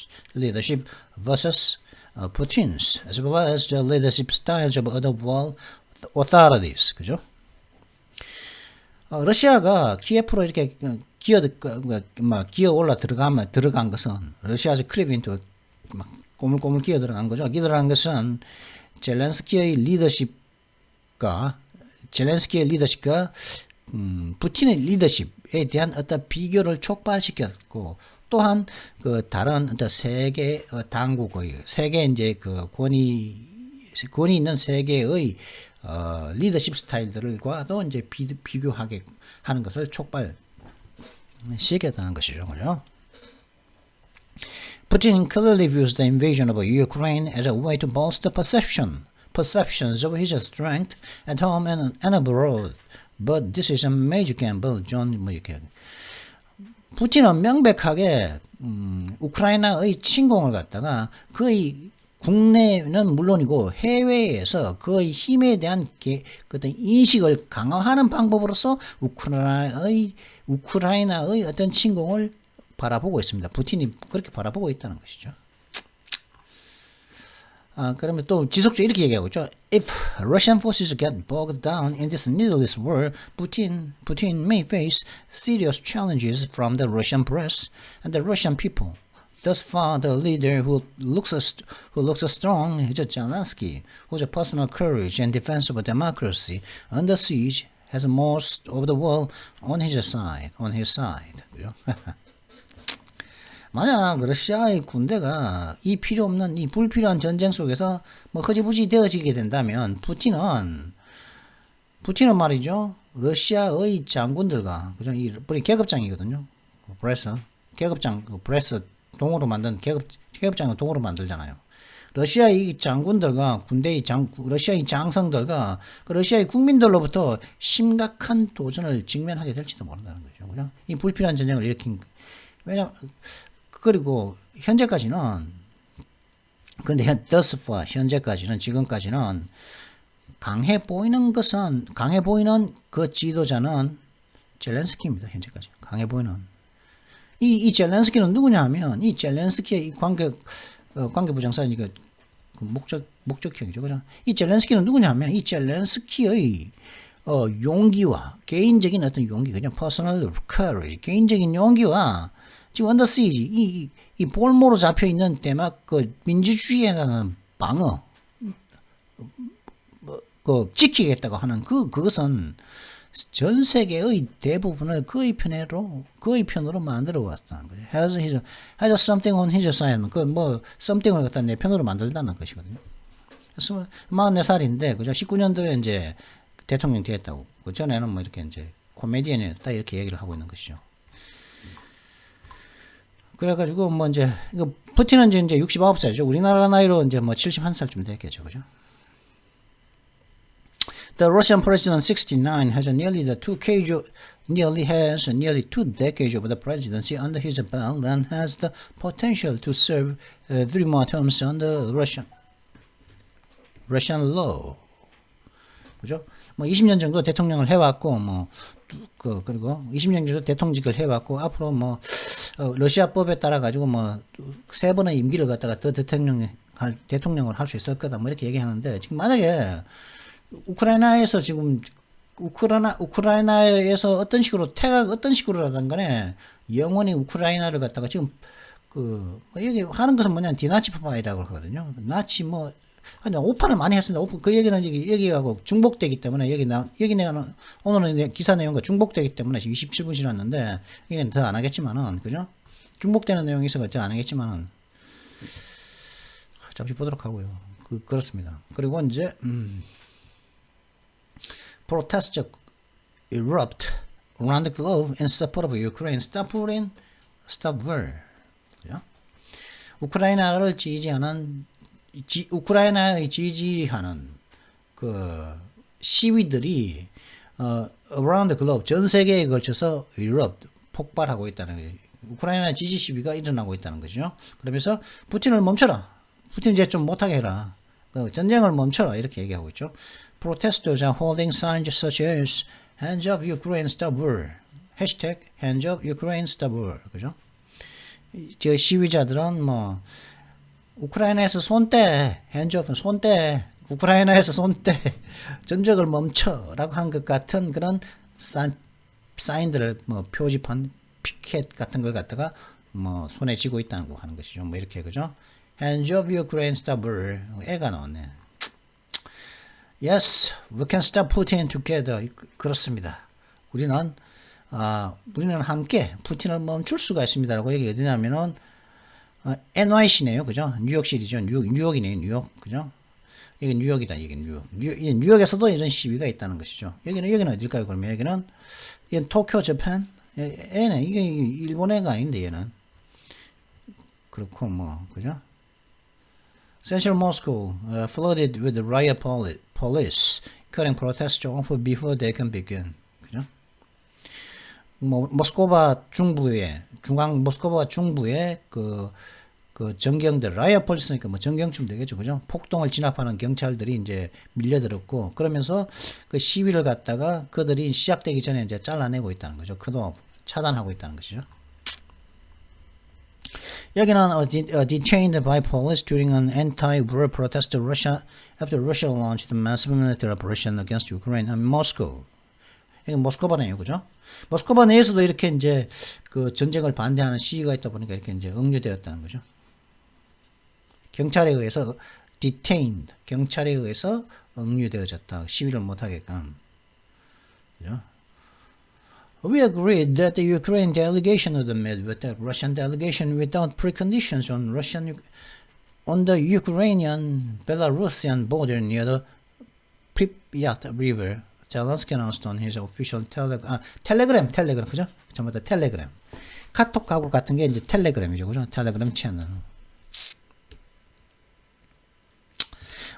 versus Putin's, as well as the leadership styles of other world authorities. 그죠? 러시아가 키예프로 이렇게 기어 올라 들어간 것은 러시아에서 크립인도 막 꼬물꼬물 기어 들어간 거죠. 기어 들어간 것은 젤렌스키의 리더십과 푸틴의 리더십에 대한 어떤 비교를 촉발시켰고, 또한 그 다른 어떤 세계 당국의 세계 이제 그 권위 있는 세계의 리더십 스타일들과도 이제 비교하게 하는 것을 촉발시켰다는 것이죠, 그죠? Putin clearly views the invasion of Ukraine as a way to bolster perceptions of his strength at home and abroad. But this is a major gamble. 푸틴은 명백하게 우크라이나의 침공을 갖다가 그의 국내는 물론이고 해외에서 그의 힘에 대한 어떤 인식을 강화하는 방법으로서 우크라이나의 어떤 침공을 바라보고 있습니다. 푸틴이 그렇게 바라보고 있다는 것이죠. 그러면 또 지속적으로 이렇게 얘기하고 있죠. If Russian forces get bogged down in this needless war, Putin may face serious challenges from the Russian press and the Russian people. Thus far, the leader who looks strong is Zelensky, whose personal courage and defense of democracy under siege has most of the world on his side. 그죠? 만약 러시아의 군대가 이 필요 없는 이 불필요한 전쟁 속에서 뭐 허지부지 되어지게 된다면 푸틴은 말이죠. 러시아의 장군들과 그죠? 이 계급장이거든요. 브레스 동으로 만든 계급장을 동으로 만들잖아요. 러시아의 장군들과 러시아의 장성들과 그 러시아의 국민들로부터 심각한 도전을 직면하게 될지도 모른다는 거죠. 그죠? 이 불필요한 전쟁을 일으킨 그리고 현재까지는 지금까지는 강해 보이는 그 지도자는 젤렌스키입니다. 현재까지 강해 보이는 이 젤렌스키는 누구냐 하면 이 젤렌스키의 이 관계부장사니까 그 목적형이죠. 그죠? 이 젤렌스키는 누구냐 하면 이 젤렌스키의 용기와 개인적인 어떤 용기, 그냥 personal courage, 개인적인 용기와 지금 언더 시지 이 볼모로 잡혀 있는 대막 그 민주주의에 대한 방어 지키겠다고 하는 그것은 전 세계의 대부분을 그의 편으로 만들어 왔다는 거죠. has something on his side. something을 갖다 내 편으로 만들다는 것이거든요. 44살인데 그죠? 19년도에 이제 대통령 되었다고. 그 전에는 뭐 이렇게 이제 코미디언이었다 이렇게 얘기를 하고 있는 것이죠. 그래가지고 뭐 이제 이거 푸틴은 이제 69살이죠. 우리나라 나이로 이제 뭐 71살쯤 됐겠죠, 그죠? The Russian president 69 has nearly 2 decades of the presidency under his belt and has the potential to serve 3 more terms under Russian law. 그죠? 뭐 20년 정도 대통령을 해왔고 그리고 20년 정도 대통직을 해왔고 앞으로 뭐 러시아법에 따라 가지고 뭐 3번의 임기를 갖다가 더 대통령을 할 수 있을 거다 뭐 이렇게 얘기하는데 지금 만약에 우크라이나에서 어떤 식으로라든 간에 영원히 우크라이나를 갖다가 지금 여기 하는 것은 뭐냐 디나치파이라고 하거든요. 나치 오판을 많이 했습니다. 그 얘기는 여기하고 중복되기 때문에 여기 내가 오늘은 기사 내용과 중복되기 때문에 지금 27분 지났는데 이건 더 안 하겠지만은 그죠? 중복되는 내용이 있어서 더 안 하겠지만은 잠시 보도록 하고요. 그렇습니다. 그리고 이제 protests erupt around the globe in support of Ukraine. Stop war. 그죠? 우크라이나의 지지하는 그 시위들이 around the globe 전 세계에 걸쳐서 erupt 폭발하고 있다는 거예요. 우크라이나 지지 시위가 일어나고 있다는 거죠. 그러면서 푸틴을 멈춰라. 푸틴 이제 좀 못하게 해라. 전쟁을 멈춰라 이렇게 얘기하고 있죠. Protesters are holding signs such as Hands up Ukraine stop war. 해시태그 Hands up Ukraine stop war. 그죠? 저 시위자들은 뭐 우크라이나에서 손대, Hands up 손대, 우크라이나에서 손대, 전쟁을 멈춰라고 하는 것 같은 그런 사인들을 표지판 피켓 같은 걸 갖다가 손에 쥐고 있다고 하는 것이죠. 뭐 이렇게 그죠? Hands up Ukraine stop war. 애가 나왔네. Yes, we can stop Putin together. 그렇습니다. 우리는 함께 푸틴을 멈출 수가 있습니다라고 얘기 어디냐면은 NYC네요, 그죠? 뉴욕시리죠. 뉴욕이네요, 뉴욕, 그죠? 여기 뉴욕이다, 여기 뉴욕에서도 이런 시위가 있다는 것이죠. 여기는 어딜까요? 그러면 여기는 도쿄, 재팬, 얘네 이게 일본 애가 아닌데 얘는 그렇고 그죠? Central Moscow flooded with riot police, cutting protests off before they can begin. 그죠? 모스크바 중부에 그 정경들, 라이어 폴리스니까 정경쯤 되겠죠. 그죠? 폭동을 진압하는 경찰들이 이제 밀려들었고, 그러면서 그 시위를 갖다가 그들이 시작되기 전에 이제 잘라내고 있다는 거죠. 그도 차단하고 있다는 것이죠. 여기는 detained by police during an anti-war protest after Russia launched a massive military operation against Ukraine and Moscow. 이게 모스크바네요, 그죠? 모스크바 내에서도 이렇게 이제 그 전쟁을 반대하는 시위가 있다 보니까 이렇게 이제 억류되었다는 거죠. 경찰에 의해서 detained, 경찰에 의해서 억류되어졌다. 시위를 못하게끔. 그죠? We agreed that the Ukraine delegation would meet with the Russian delegation without preconditions on the Ukrainian-Belarusian border near the Pripyat River. Zelensky announced on his official 텔레그램, 그죠? 전부 다 텔레그램. 카톡하고 같은 게 이제 텔레그램이죠, 그죠? 텔레그램 채널.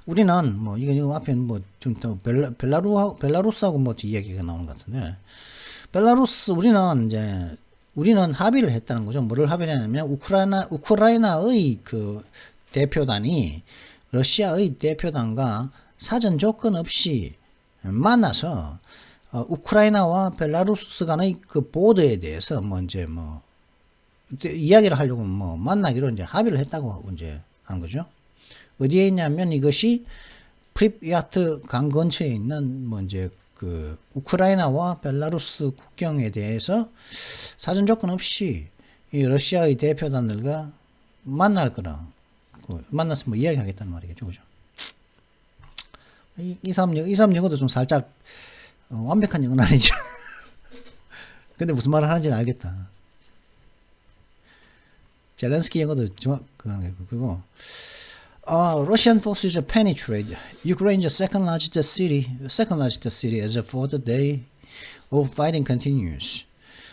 우리는 뭐 이거 앞에 뭐 좀 더 벨라루스하고 뭐 이야기가 나오는 것 같은데, 벨라루스 우리는 합의를 했다는 거죠. 뭐를 합의했냐면 우크라이나의 그 대표단이 러시아의 대표단과 사전 조건 없이 만나서 우크라이나와 벨라루스 간의 그 보드에 대해서 뭐 이제 뭐 이야기를 하려고 뭐 만나기로 이제 합의를 했다고 이제 하는 거죠. 어디에 있냐면 이것이 프립야트 강 근처에 있는 뭐 이제 그 우크라이나와 벨라루스 국경에 대해서 사전 조건 없이 이 러시아의 대표단들과 만날 거라. 만나서 뭐 이야기하겠다는 말이겠죠, 그죠? 이 사람 영어도 좀 살짝 완벽한 영어는 아니죠. 근데 무슨 말을 하는지는 알겠다. 젤렌스키 영어도 정확한 거고. 그리고 Russian forces penetrate Ukraine's second largest city as of the day of fighting continues.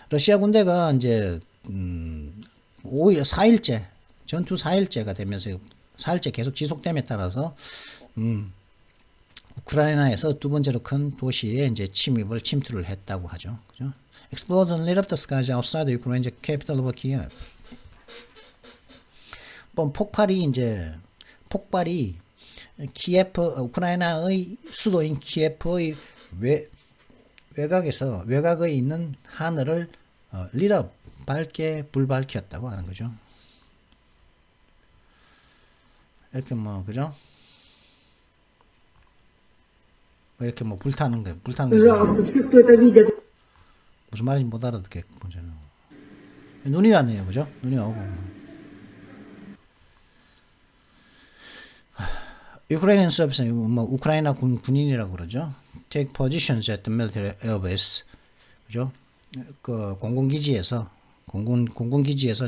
러시아 군대가 이제 4일째 전투 4일째가 되면서 4일째 계속 지속됨에 따라서 우크라이나에서 두 번째로 큰 도시에 이제 침투를 했다고 하죠. 그죠? Explosion lit up the skies outside the Ukraine's capital of Kiev. 폭발이 우크라이나의 수도인 키예프의 외곽에 있는 하늘을 lit up, 불밝혔다고 하는 거죠. 이렇게 뭐 그죠? 이렇게 뭐 불타는 게 무슨 말인지 못 알아듣겠고 눈이 왔네요, 그죠? 눈이 오고. Ukrainian service, 뭐 우크라이나 군인이라고 그러죠. Take positions at the military airbase, 그죠? 그 공군기지에서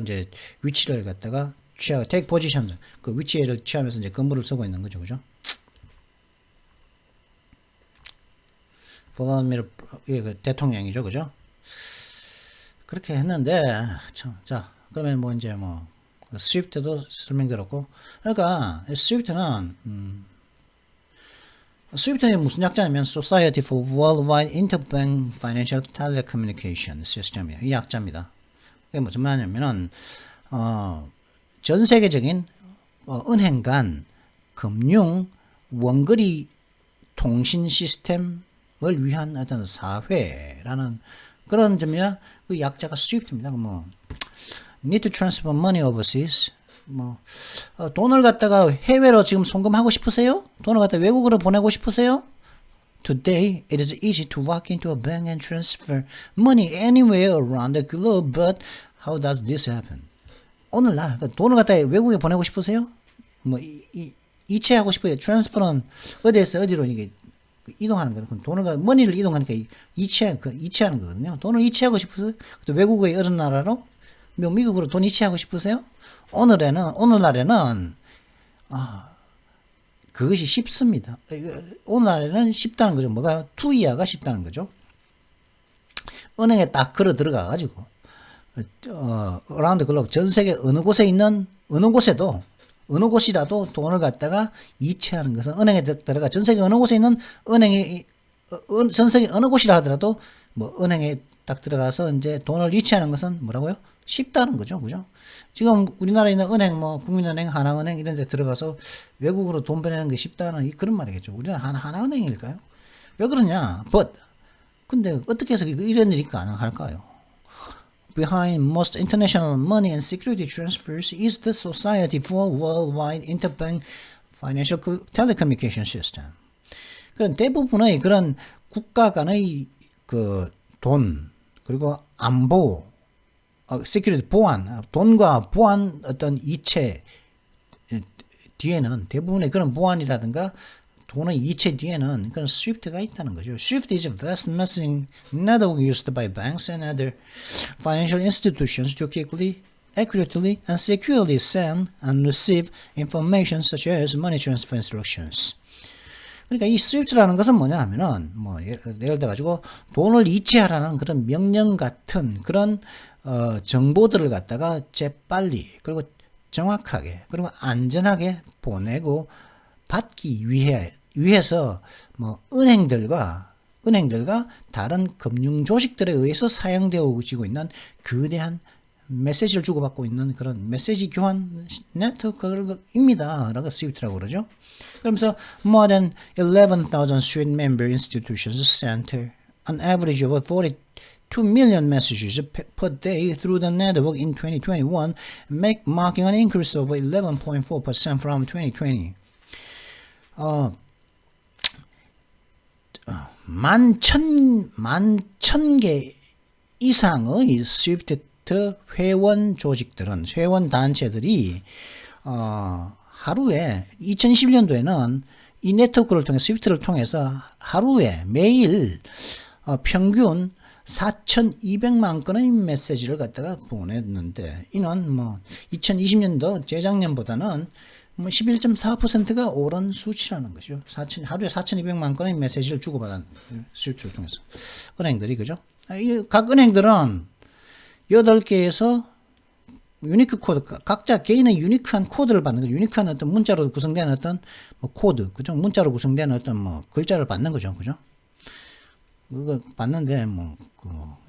이제 위치를 갖다가 take position, 그 위치를 취하면서 이제 근무를 쓰고 있는 거죠, 그죠? 볼라디미르 대통령이죠, 그죠? 그렇게 했는데 자 그러면 뭐 이제 뭐 스위프트도 설명드렸고, 그러니까 스위프트는 무슨 약자냐면 Society for Worldwide Interbank Financial Telecommunication System이에요. 이 약자입니다. 이게 무슨 말이냐면은 전 세계적인 은행 간 금융 원거리 통신 시스템을 위한 어떤 사회라는 그런 점이야. 그 약자가 스위프트입니다. 뭐 need to transfer money overseas. 뭐 돈을 갖다가 해외로 지금 송금하고 싶으세요? 돈을 갖다 외국으로 보내고 싶으세요? Today it is easy to walk into a bank and transfer money anywhere around the globe, but how does this happen? 오늘날 돈을 갖다 외국에 보내고 싶으세요? 뭐 이체하고 싶어요. 트랜스퍼는 어디에서 어디로 이게 이동하는 거예요. 돈을 머니를 이동하니까 이체하는 거거든요. 돈을 이체하고 싶으세요? 또 외국의 어느 나라로 미국으로 돈 이체하고 싶으세요? 오늘날에는 그것이 쉽습니다. 오늘날에는 쉽다는 거죠. 뭐가 투이하가 쉽다는 거죠. 은행에 딱 걸어 들어가 가지고 around the globe, 전 세계 어느 곳이라도 돈을 갖다가 이체하는 것은 은행에 들어가 전 세계 어느 곳에 있는 전 세계 어느 곳이라 하더라도 뭐 은행에 딱 들어가서 이제 돈을 이체하는 것은 뭐라고요? 쉽다는 거죠. 그죠? 지금 우리나라에 있는 은행, 뭐, 국민은행, 하나은행 이런 데 들어가서 외국으로 돈 보내는 게 쉽다는 그런 말이겠죠. 우리는 하나은행일까요? 왜 그러냐? 근데 어떻게 해서 이런 일이 가능할까요? behind most international money and security transfers is the Society for Worldwide Interbank Financial Telecommunication System. 그런 대부분의 그런 국가 간의 그 돈 그리고 안보, security 보안, 돈과 보안 어떤 이체 뒤에는 대부분의 그런 보안이라든가 돈의 이체 뒤에는 그런 SWIFT가 있다는 거죠. SWIFT is a vast messaging network used by banks and other financial institutions to quickly, accurately, and securely send and receive information such as money transfer instructions. 그러니까 이 SWIFT라는 것은 뭐냐 하면은 뭐 예를 들어 가지고 돈을 이체하라는 그런 명령 같은 그런 정보들을 갖다가 재빨리 그리고 정확하게 그리고 안전하게 보내고 받기 위해서 뭐 은행들과 다른 금융 조직들에 의해서 사용되어지고 있는 거대한 메시지를 주고받고 있는 그런 메시지 교환 네트워크입니다. 라고 SWIFT라고 그러죠. 그러면서 more than 11,000 SWIFT member institutions sent an average of 42 million messages per day through the network in 2021, marking an increase of 11.4% from 2020. 11,000개 이상의 스위프트 회원 조직들은, 회원 단체들이, 하루에, 2021년도에는 이 네트워크를 통해, 스위프트를 통해서 하루에 매일, 평균 4,200만 건의 메시지를 갖다가 보냈는데, 이는 뭐, 2020년도 재작년보다는 뭐 11.4%가 오른 수치라는 것이죠. 하루에 4,200만 건의 메시지를 주고받은 스위프트를 통해서. 은행들이, 그죠? 각 은행들은 8개에서 유니크 코드, 각자 개인의 유니크한 코드를 받는 거죠. 유니크한 어떤 문자로 구성된 어떤 뭐 코드, 그죠? 문자로 구성된 어떤 뭐 글자를 받는 거죠. 그죠? 그거 받는데, 뭐,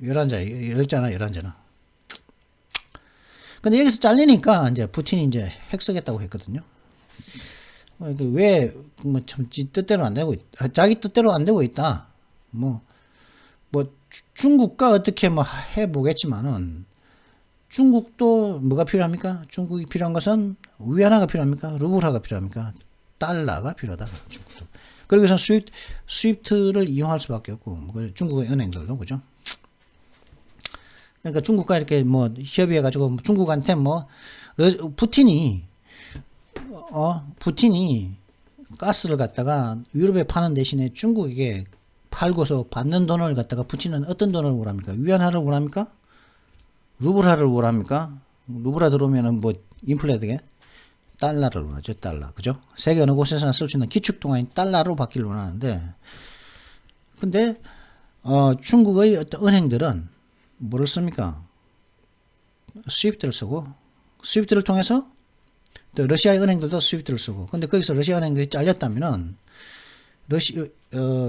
10자나. 근데 여기서 잘리니까 이제 푸틴이 이제 핵 쓰겠다고 했거든요. 왜, 뭐, 참, 뜻대로 안 되고, 자기 뜻대로 안 되고 있다. 뭐, 중국과 어떻게 뭐 해보겠지만은, 중국도 뭐가 필요합니까? 중국이 필요한 것은 위안화가 필요합니까? 루블화가 필요합니까? 달러가 필요하다. 중국도. 그리고 그래서 스위프트를 이용할 수밖에 없고, 중국의 은행들도, 그죠? 그러니까 중국과 이렇게 뭐 협의해가지고 중국한테 뭐, 푸틴이 가스를 갖다가 유럽에 파는 대신에 중국에게 팔고서 받는 돈을 갖다가 푸틴은 어떤 돈을 원합니까? 위안화를 원합니까? 루블화를 원합니까? 루블화 들어오면은 뭐 인플레 되게 달러를 원하죠. 달러. 그죠? 세계 어느 곳에서나 쓸 수 있는 기축통화인 달러로 받기를 원하는데, 근데 중국의 어떤 은행들은 뭐를 씁니까? 스위프트를 쓰고, 스위프트를 통해서 또 러시아의 은행들도 스위프트를 쓰고, 근데 거기서 러시아 은행들이 잘렸다면은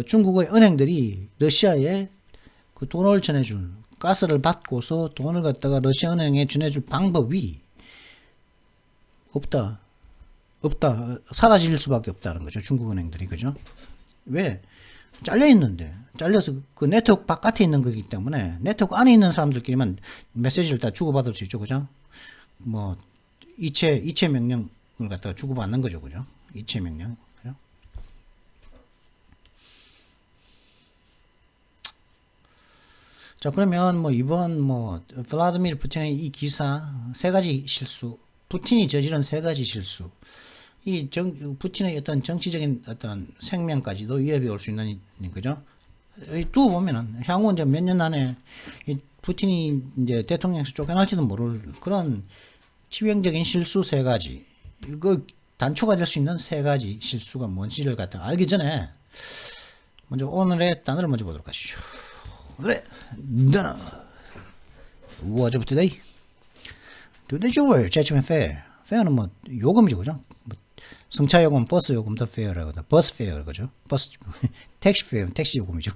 중국의 은행들이 러시아에 그 돈을 전해줄, 가스를 받고서 돈을 갖다가 러시아 은행에 전해줄 방법이 없다. 사라질 수밖에 없다는 거죠. 중국 은행들이. 그죠? 왜? 잘려있는데. 잘려서 그 네트워크 바깥에 있는 거기 때문에 네트워크 안에 있는 사람들끼리만 메시지를 다 주고받을 수 있죠. 그죠? 뭐, 이체 명령을 갖다가 주고받는 거죠. 그죠? 이체 명령. 그죠? 자, 그러면 뭐 이번 뭐 블라디미르 푸틴의 이 기사 세 가지 실수, 푸틴이 저지른 세 가지 실수, 푸틴의 어떤 정치적인 어떤 생명까지도 위협이 올 수 있는, 그죠? 두고 보면은 향후 이제 몇 년 안에 이 푸틴이 이제 대통령에서 쫓겨날지도 모를 그런 치명적인 실수 세 가지, 이거 단초가 될 수 있는 세 가지 실수가 뭔지를 갖다가 알기 전에 먼저 오늘의 단어를 먼저 보도록 하시죠. 네, 단어. What's up today? Today's word, judgment fair. fair는 뭐 요금이죠, 그죠? 뭐 승차 요금, 버스 요금도 fair라고 하다. 버스 페어, 그죠? 버스 택시 페어, 택시 요금이죠.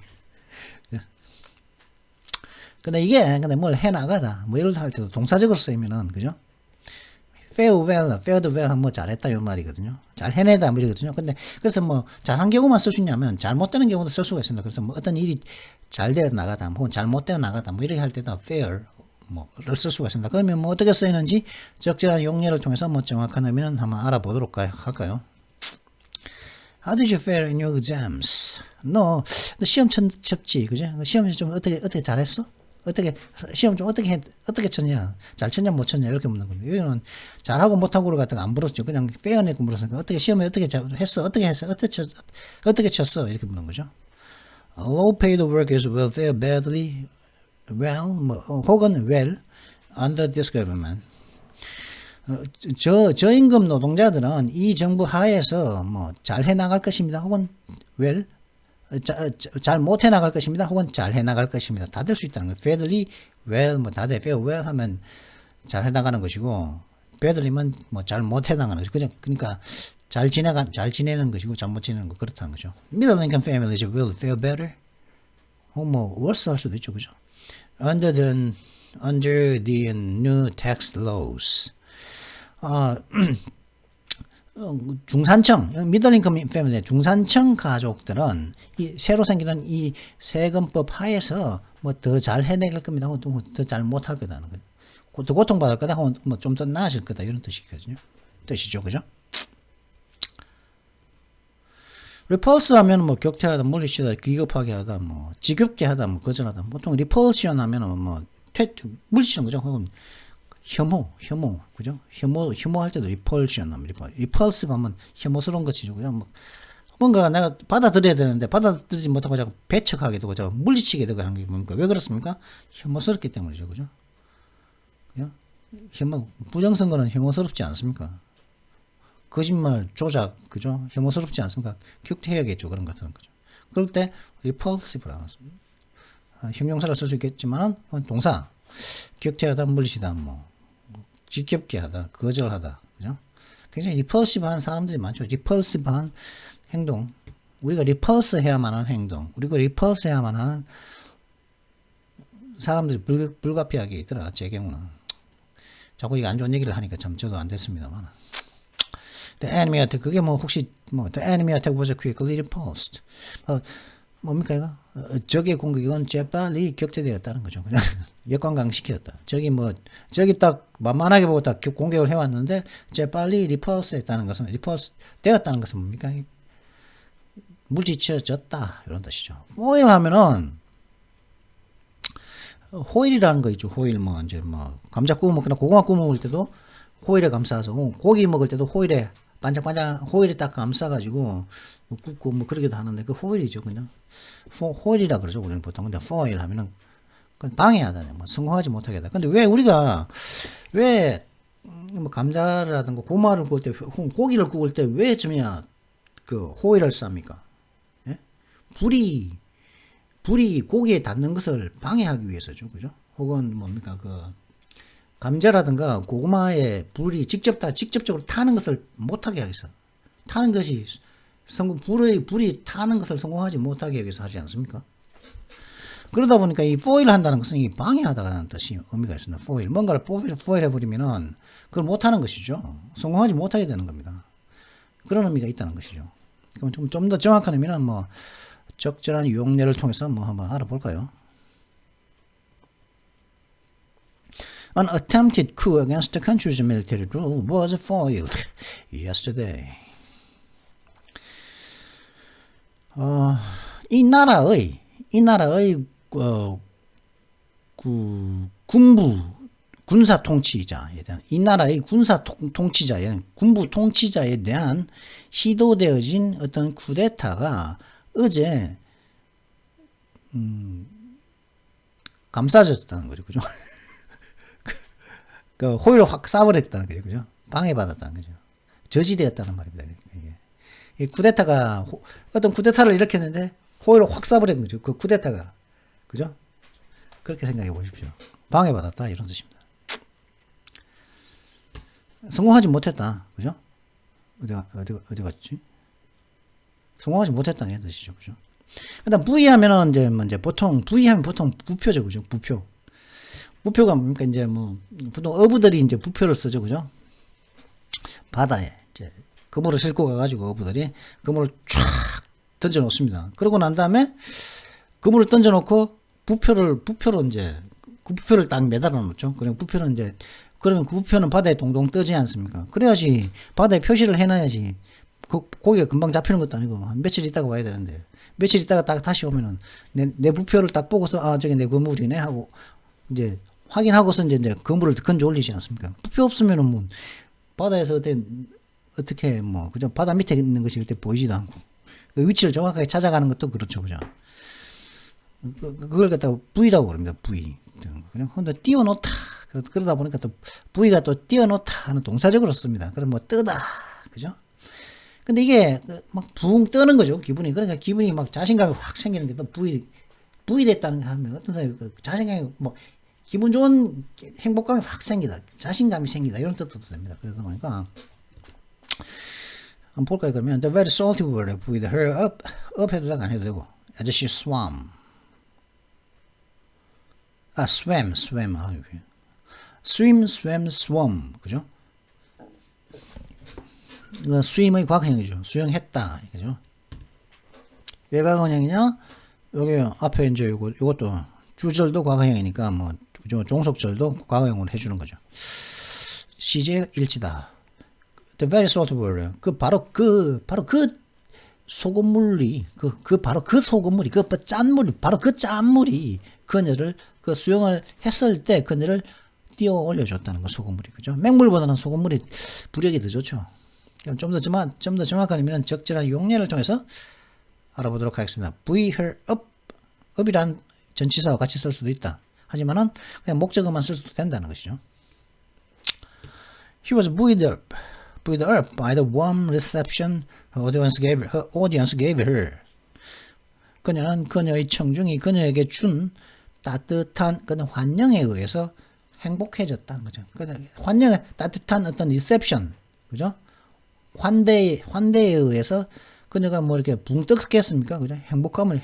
근데 뭘 해 나가다, 뭐 이럴 할 때도 동사적으로 쓰이면은, 그죠? fair well, fared well 뭐 잘했다 이 말이거든요. 잘 해내다 뭐 이러거든요. 근데 그래서 뭐 잘한 경우만 쓸 수 있냐면 잘못되는 경우도 쓸 수가 있습니다. 그래서 뭐 어떤 일이 잘 되어 나가다, 혹은 잘못되어 나가다 뭐 이렇게 할 때도 fair 뭐를 쓸 수가 있습니다. 그러면 뭐 어떻게 쓰이는지 적절한 용례를 통해서 뭐 정확한 의미는 한번 알아보도록 할까요? How did you fare in your exams? 너 시험 쳤지, 그죠? 시험 좀 어떻게 잘했어? 시험 좀 어떻게 쳤냐? 잘 쳤냐, 못 쳤냐? 이렇게 묻는 겁니다. 여기는 잘하고 못하고를 갖다가 안 물었죠. 그냥 fairne고 물었으니까 시험에 어떻게 했어? 어떻게 쳤어? 이렇게 묻는 거죠. Low paid workers will fare badly, 혹은 well, under this government. 저임금 노동자들은 이 정부 하에서 뭐 잘 해나갈 것입니다. 혹은 well, 잘 못해 나갈 것입니다. 혹은 잘 해 나갈 것입니다. 다 될 수 있다는 거예요. fairly, well, 뭐 다 돼. fair, well 하면 잘 해 나가는 것이고, badly면 뭐 잘 못해 나가는 것이고, 그러니까 잘 지내는 것이고, 잘 못 지내는 거 그렇다는 거죠. Middle income families will fare better. 뭐 worse 할 수도 있죠, 그죠? Under the new tax laws. 중산층, 미들인컴 패밀리, 중산층 가족들은 이 새로 생기는 이 세금법 하에서 뭐 더 잘 해내갈 겁니다. 더 잘 못할 거다는 거예요. 더 고통받을 거다. 뭐 좀 더 나아질 거다. 이런 뜻이죠, 그죠? repulse 하면 뭐 격퇴하다, 물리치다, 기겁하게 하다, 뭐 지겹게 하다, 뭐 거절하다. 보통 repulsion 하면은 뭐 물리치는 거죠. 혹은 혐오, 그죠? 혐오할 때도 repulsion 합니다. repulsive 하면 혐오스러운 것이죠, 그죠? 뭐 뭔가 내가 받아들여야 되는데 받아들이지 못하고 자꾸 배척하게 되고 자꾸 물리치게 되고 하는 게 뭡니까? 왜 그렇습니까? 혐오스럽기 때문이죠, 그죠? 부정선거는 혐오스럽지 않습니까? 거짓말, 조작, 그죠? 혐오스럽지 않습니까? 격퇴해야겠죠, 그런 것들은, 그죠? 그럴 때 repulsive라고 합니다. 형용사를 쓸 수 있겠지만은 동사, 격퇴하다, 물리치다, 뭐 지겹게 하다, 거절하다, 그죠? 굉장히 repulsive한 사람들이 많죠. repulsive한 행동, 우리가 repulse 해야만 하는 행동, 우리가 repulse 해야만 하는 사람들이 불가피하게 있더라. 제 경우는 자꾸 이게 안 좋은 얘기를 하니까 참 저도 안 됐습니다만. The enemy attack, 그게 뭐 혹시 뭐 the enemy attack was quickly repulsed. 뭡니까 이거? 적의 공격은 재빨리 격퇴되었다는 거죠. 그냥 역관광시켰다. 적이 딱 만만하게 보고 딱 공격을 해왔는데 재빨리 repulse 했다는 것은 repulse 되었다는 것은 뭡니까? 물리쳐졌다 이런 뜻이죠. foil 하면은 호일이라는 거 있죠. 호일 뭐 이제 뭐 감자 구워 먹거나 고구마 구워 먹을 때도 호일에 감싸서 고기 먹을 때도 호일에 반짝반짝 호일에 딱 감싸가지고 굽고 뭐 그러기도 하는데 그 호일이죠, 그냥 호일이라 그러죠 우리는 보통. 근데 foil 하면은 방해하다, 뭐 성공하지 못하게 하다. 근데 왜 우리가 뭐 감자라든가 고구마를 구울 때 고기를 구울 때 왜 점이야 그 호일을 쌉니까? 예? 불이 고기에 닿는 것을 방해하기 위해서죠, 그죠? 혹은 뭡니까 그 감자라든가 고구마에 불이 직접적으로 타는 것을 못하게 하기 위해서, 타는 것이 불이 타는 것을 성공하지 못하게 하기 위해서 하지 않습니까? 그러다 보니까 이 foil 한다는 것은 이 방해하다라는 뜻이 의미가 있습니다. foil, 뭔가를 foil 해버리면은 그걸 못하는 것이죠. 성공하지 못하게 되는 겁니다. 그런 의미가 있다는 것이죠. 그럼 좀 더 정확한 의미는 뭐 적절한 용례를 통해서 뭐 한번 알아볼까요? An attempted coup against the country's military rule was foiled yesterday. 이 나라의 군사 통치자에 대한, 이 나라의 군사 통치자에, 군부 통치자에 대한 시도되어진 어떤 쿠데타가 어제 감싸졌다는 거죠, 그죠? 그 호의를 확 쏴버렸다는 거죠, 그죠? 방해받았다는 거죠. 저지되었다는 말입니다. 이게. 이 쿠데타가 어떤 쿠데타를 일으켰는데 호의를 확 쏴버린 거죠. 그 쿠데타가, 그죠? 그렇게 생각해 보십시오. 방해받았다 이런 뜻입니다. 성공하지 못했다, 그죠? 어디 갔지? 성공하지 못했다는 뜻이죠, 그죠? 그다음 부의하면은 이제 보통 부표죠, 그죠? 부표가 뭡니까? 이제 뭐 보통 어부들이 이제 부표를 쓰죠, 그죠? 바다에 이제 그물을 싣고 가가지고 어부들이 그물을 쫙 던져 놓습니다. 그러고 난 다음에 그물을 던져 놓고 부표로 이제 그 부표를 딱 매달아 놓죠. 그럼 부표는 이제 그러면 그 부표는 바다에 동동 뜨지 않습니까? 그래야지 바다에 표시를 해놔야지. 고기가 금방 잡히는 것도 아니고 한 며칠 있다가 와야 되는데 며칠 있다가 딱 다시 오면은 내 부표를 딱 보고서 아 저게 내 건물이네 하고 이제 확인하고서 이제 건물을 건져 올리지 않습니까? 부표 없으면은 뭐 바다에서 어떻게 뭐 그죠? 바다 밑에 있는 것이 그때 보이지도 않고 그 위치를 정확하게 찾아가는 것도 그렇죠, 그죠? 그걸 갖다가 V라고 그럽니다. V. 그냥 혼자 띄워놓다. 그러다 보니까 또 V가 또 띄워놓다 하는 동사적으로 씁니다. 그래서 뭐 뜨다, 그죠? 근데 이게 막 붕 뜨는 거죠, 기분이. 그러니까 기분이 막 자신감이 확 생기는 게 또 V 됐다는 거 하면 어떤 사람이 자신감이 뭐 기분 좋은 행복감이 확 생기다, 자신감이 생기다 이런 뜻도 됩니다. 그러다 보니까 한번 볼까요? 그러면 the very salty water with her up 해도 안 해도 되고 as she swam. swam. swim, swam. 그죠? swim의 과거형이죠. 수영했다. 그죠? 왜 과거형이냐? 여기 앞에 이제 요것도 주절도 과거형이니까 뭐 종속절도 과거형으로 해주는 거죠. 시제 일치다. The very salt water. 바로 그 소금물이 바로 그 소금물이 바로 그 짠물이 그녀를 수영을 했을 때 그녀를 띄어 올려줬다는 거. 소금물이. 그죠? 맹물보다는 소금물이 부력이 더 좋죠. 좀 더 정확한 의미는 적절한 용례를 통해서 알아보도록 하겠습니다. V her up. up이란 전치사와 같이 쓸 수도 있다. 하지만은 그냥 목적어만 쓸 수도 된다는 것이죠. She was buoyed up by the warm reception her audience gave her. 그녀는 그녀의 청중이 그녀에게 준 따뜻한 그런 환영에 의해서 행복해졌다는 거죠. 환영의 따뜻한 어떤 리셉션, 그죠? 환대에 의해서 그녀가 뭐 이렇게 붕 뜨겠습니까? 그죠? 행복함을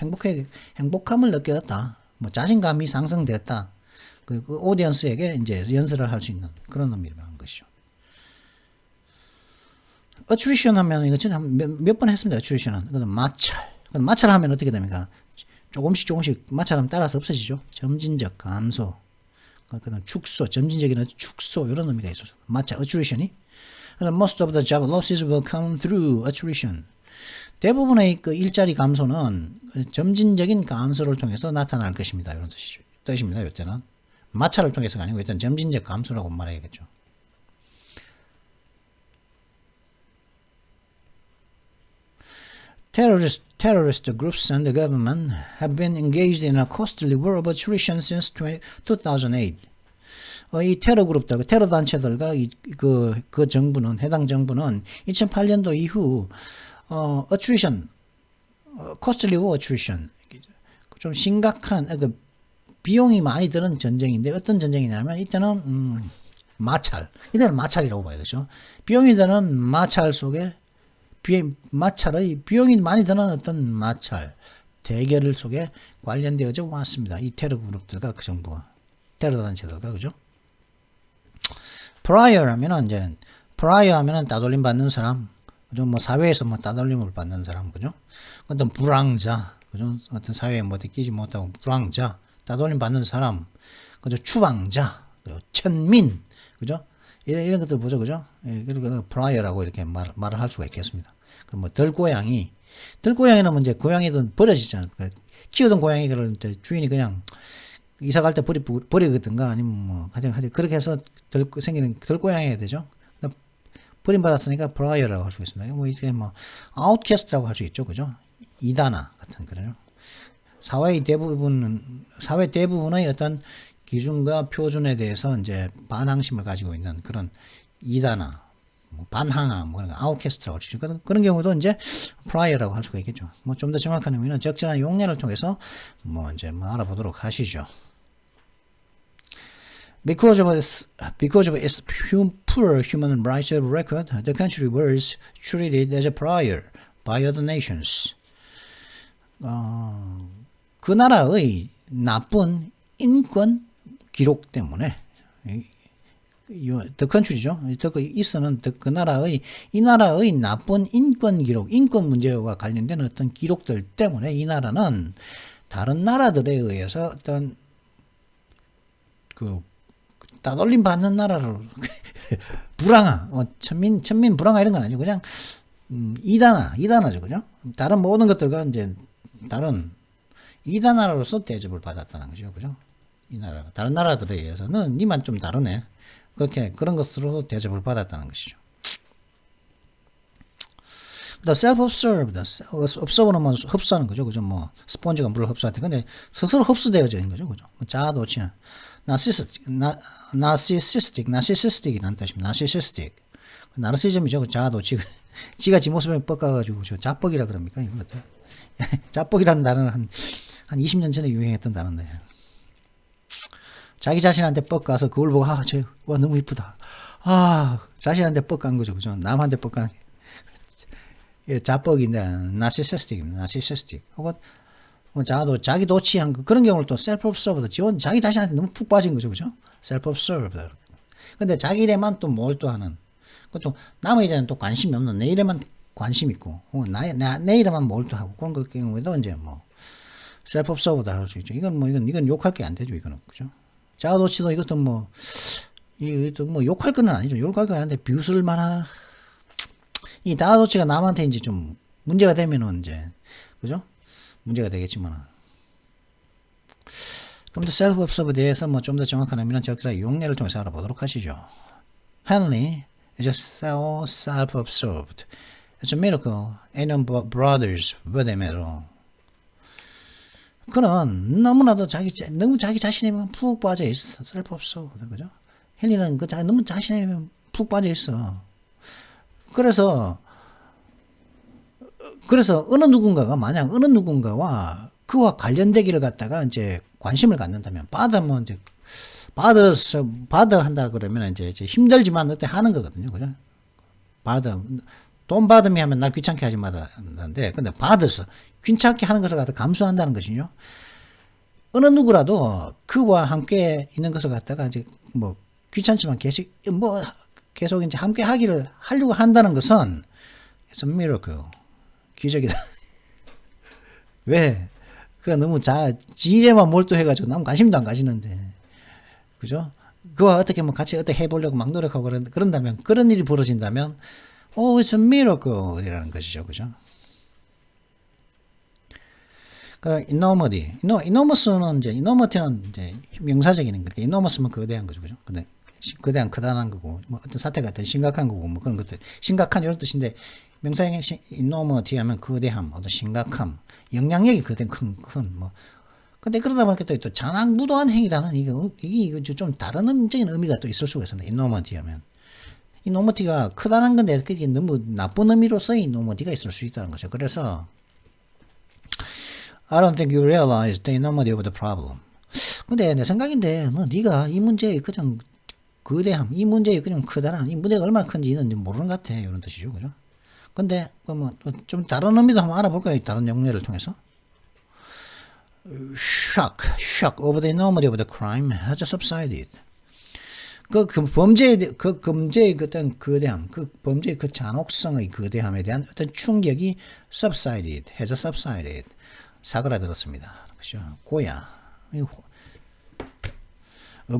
느꼈다. 뭐 자신감이 상승됐다. 그 오디언스에게 이제 연설을 할 수 있는 그런 의미라는 것이죠. attrition 하면 이거 전에 몇 번 했습니다. attrition은. 그다음 마찰 하면 어떻게 됩니까? 조금씩 마찰하면 따라서 없어지죠. 점진적 감소. 그다음 축소, 점진적인 축소 이런 의미가 있어서 마찰, attrition이. Most of the job losses will come through attrition. 대부분의 그 일자리 감소는 점진적인 감소를 통해서 나타날 것입니다. 이런 뜻입니다. 이때는 마찰을 통해서가 아니고 일단 점진적 감소라고 말해야겠죠. Terrorist groups and the government have been engaged in a costly war of attrition since 2008. 이 테러 그룹들, 테러 단체들과 그 정부는, 해당 정부는 2008년도 이후 attrition, costly war attrition, 좀 심각한 비용이 많이 드는 전쟁인데 어떤 전쟁이냐면 이때는 이때는 마찰이라고 봐야겠죠. 비용이 드는 마찰 속에 비용이 많이 드는 어떤 마찰 대결 속에 관련되어져 왔습니다. 이 테러 그룹들과 그 정부가 테러 단체들과 그죠? prior 하면은 따돌림 받는 사람, 그죠? 뭐 사회에서 뭐 따돌림을 받는 사람, 그죠? 어떤 불황자, 그죠? 어떤 사회에 뭐 끼지 못하고 불황자, 따돌림 받는 사람, 그죠? 추방자, 그죠? 천민, 그죠? 이런 것들 보죠, 그죠? 예, 그리고 prior라고 이렇게 말을 할 수가 있겠습니다. 그럼 뭐 들고양이는 이제 고양이도 버려지잖아요. 키우던 고양이를 이제 주인이 그냥 이사 갈 때 버리거든가 아니면 뭐 가장 그렇게 해서 생기는 들고양이가 되죠. 버림받았으니까 브라이어라고 할 수 있습니다. 뭐 이게 뭐 아웃캐스트라고 할 수 있죠, 그죠? 이단아 같은 그래요. 사회 대부분의 어떤 기준과 표준에 대해서 이제 반항심을 가지고 있는 그런 이단아, 반항아, 뭐 그런 아웃캐스트라고 할 수 있죠. 그런 경우도 이제 프라이어라고 할 수가 있겠죠. 뭐 좀 더 정확한 의미는 적절한 용례를 통해서 뭐 이제 알아보도록 하시죠. Because of its poor human rights record, the country was treated as a pariah by other nations. 그 나라의 나쁜 인권 기록 때문에 the country죠. 있어는 그 나라의 이 나라의 나쁜 인권 기록, 인권 문제와 관련된 어떤 기록들 때문에 이 나라는 다른 나라들에 의해서 어떤 그 따돌림 받는 나라로 불황아, 천민 불황아 이런 건 아니고 그냥 이단아죠, 그죠? 다른 모든 것들과 이제 다른 이단아로서 대접을 받았다는 거죠, 그죠? 이 나라가 다른 나라들에 의해서는 니만 좀 다르네. 그렇게 그런 것으로 대접을 받았다는 것이죠. 그다음 self-observed, observe는 뭐 흡수하는 거죠, 그죠? 뭐 스펀지가 물을 흡수할 때, 근데 스스로 흡수되어져 있는 거죠, 그죠? 자아도취한 narcissistic이라는 뜻입니다. narcissistic, 나르시즘이죠, 자아도취. 지가 지 모습에 뻑가가지고 저 자뻑이라 그럽니까? 이걸 어때? 자뻑이라는 단어는 한 20년 전에 유행했던 단어인데. 자기 자신한테 뻑가서 그걸 보고 와 너무 이쁘다. 자신한테 뻑간 거죠, 그죠? 남한테 뻑간 자뻑인데 narcissistic입니다. narcissistic. 혹은 뭐 자기 도취한 그런 경우를 또 self-observed, 자기 자신한테 너무 푹 빠진 거죠, 그죠? self-observed. 근데 자기 일에만 또 몰두하는. 그좀 남의 일에는 또 관심이 없는, 내 일에만 관심 있고, 내 일에만 몰두하고 그런 것 경우에도 이제 뭐 self-observed 할 수 있죠. 이건 욕할 게 안 되죠, 이거는, 그죠? 자아도취도 이것도 뭐 욕할 건 아니죠. 욕할 건 아닌데 비웃을 만한, 이 자아도취가 남한테 이제 좀 문제가 되면은 이제, 그죠? 문제가 되겠지만. 그럼 또 self-observe에 대해서 뭐 좀 더 정확한 의미는 적절한 용례를 통해서 알아보도록 하시죠. Henley is so self-absorbed. It's a miracle. Ain't no brothers with him at all. 그는 너무나도 너무 자기 자신에만 푹 빠져 있어. self-absorbed, 그죠? 헨리는 너무 자신에만 푹 빠져 있어. 그래서 어느 누군가와 그와 관련되기를 갖다가 이제 관심을 갖는다면, 받으면 이제 받아 한다 그러면 이제 힘들지만 어때 하는 거거든요, 그죠? 돈 받으면 하면 날 귀찮게 하지 마다는데, 근데 받아서 귀찮게 하는 것을 갖다 감수한다는 것이요. 어느 누구라도 그와 함께 있는 것을 갖다가 이제 뭐 귀찮지만 계속 이제 함께 하려고 한다는 것은 it's a miracle. 기적이다. 왜? 그가 너무 지일에만 몰두해가지고 남 관심도 안 가지는데, 그죠? 그와 어떻게 뭐 같이 어떻게 해보려고 막 노력하고 그런다면, 그런 일이 벌어진다면, it's a miracle 이라는 것이죠, 그죠? enormous는 이제 명사적인 거니까, enormous면 거대한 거죠, 그죠? 근데 거대한 크다란 거고, 뭐 어떤 사태가 어떤 심각한 거고, 뭐 그런 것들, 심각한 이런 뜻인데, 명사형의 enormity 하면 거대함, 어떤 심각함, 영향력이 거대한 뭐. 근데 그러다 보니까 또 잔악무도한 행위라는 이게 좀 다른 의미적인 의미가 또 있을 수가 있습니다. enormity 하면. enormity가 크다는 건데, 그게 너무 나쁜 의미로서의 enormity가 있을 수 있다는 거죠. 그래서, I don't think you realize the enormity of the problem. 근데 내 생각인데, 네가 이 문제의 그냥 거대함, 이 문제의 그냥 크다란, 이 문제가 얼마나 큰지는 모르는 것 같아. 이런 뜻이죠, 그죠? 근데 좀 다른 의미도 한번 알아볼까요? 다른 용례를 통해서. Shock over the enormity of the crime has subsided. 그 범죄의 어떤 거대함, 그 범죄의 그 잔혹성의 거대함에 대한 어떤 충격이 subsided, has subsided. 사그라들었습니다. 그죠?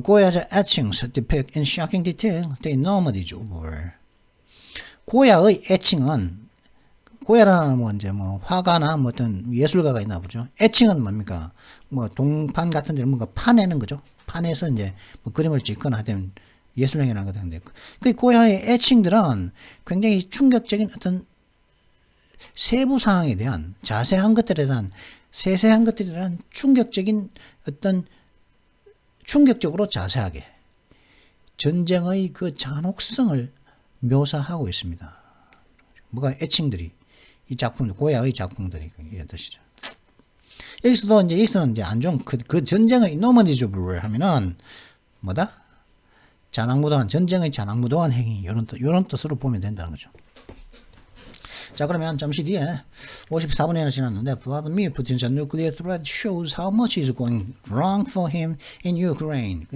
고야의 etchings depict in shocking detail the enormity of war. 고야의 애칭은, 고야라는 뭐 화가나 뭐 어떤 예술가가 있나 보죠. 애칭은 뭡니까? 뭐 동판 같은 데는 뭔가 파내는 거죠. 판에서 이제 뭐 그림을 짓거나 하여튼 예술행위라는 것 같은데, 그 고야의 애칭들은 굉장히 충격적인 어떤 세부 사항에 대한, 자세한 것들에 대한, 세세한 것들에 대한 충격적으로 자세하게 전쟁의 그 잔혹성을 묘사하고 있습니다. 뭐가 애칭들이, 이 작품, 고야의 작품들이 이런 뜻이죠. 여기서는 이제 안 좋은 그 전쟁의 enormity of war 하면은 뭐다? 전쟁의 잔악무도한 행위, 이런 뜻으로 보면 된다는 거죠. 자, 그러면 잠시 뒤에 54분이나 지났는데, Vladimir Putin's nuclear threat shows how much is going wrong for him in Ukraine.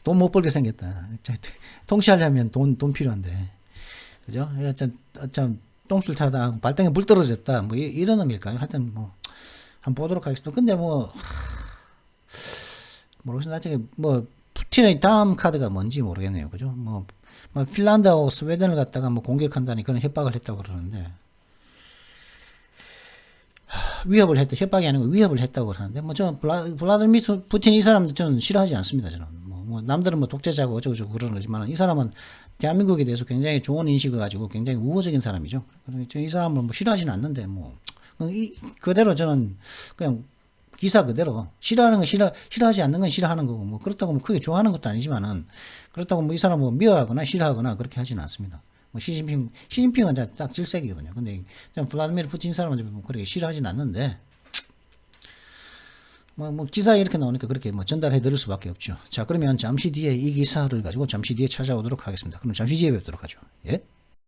돈 못 벌게 생겼다. 통치하려면 돈 필요한데, 그죠? 참 똥줄 타다 발등에 물 떨어졌다. 뭐 이런 의미일까요? 하여튼 뭐 한번 보도록 하겠습니다. 근데 모르겠어요. 나중에 뭐 푸틴의 다음 카드가 뭔지 모르겠네요. 그죠? 뭐 핀란드하고 스웨덴을 갖다가 뭐 공격한다니 그런 협박을 했다고 그러는데 위협을 했다. 협박이 아니고 위협을 했다고 그러는데 뭐 저는 블라디미르 푸틴 이 사람도 저는 싫어하지 않습니다. 저는 뭐 남들은 뭐 독재자고 어쩌고저쩌고 그러는 거지만 이 사람은 대한민국에 대해서 굉장히 좋은 인식을 가지고 굉장히 우호적인 사람이죠. 그래서 저는 이 사람을 뭐 싫어하지는 않는데 뭐 그대로 저는 그냥 기사 그대로 싫어하는 건 싫어하지 않는 건 싫어하는 거고 뭐 그렇다고 뭐 크게 좋아하는 것도 아니지만은 그렇다고 뭐 이 사람 뭐 미워하거나 싫어하거나 그렇게 하지는 않습니다. 뭐 시진핑은 딱 질색이거든요. 근데 좀 블라디미르 푸틴 사람은 뭐 그렇게 싫어하지는 않는데 뭐 기사에 이렇게 나오니까 그렇게 뭐 전달해 드릴 수밖에 없죠. 자, 그러면 잠시 뒤에 이 기사를 가지고 잠시 뒤에 찾아오도록 하겠습니다. 그럼 잠시 뒤에 뵙도록 하죠. 예.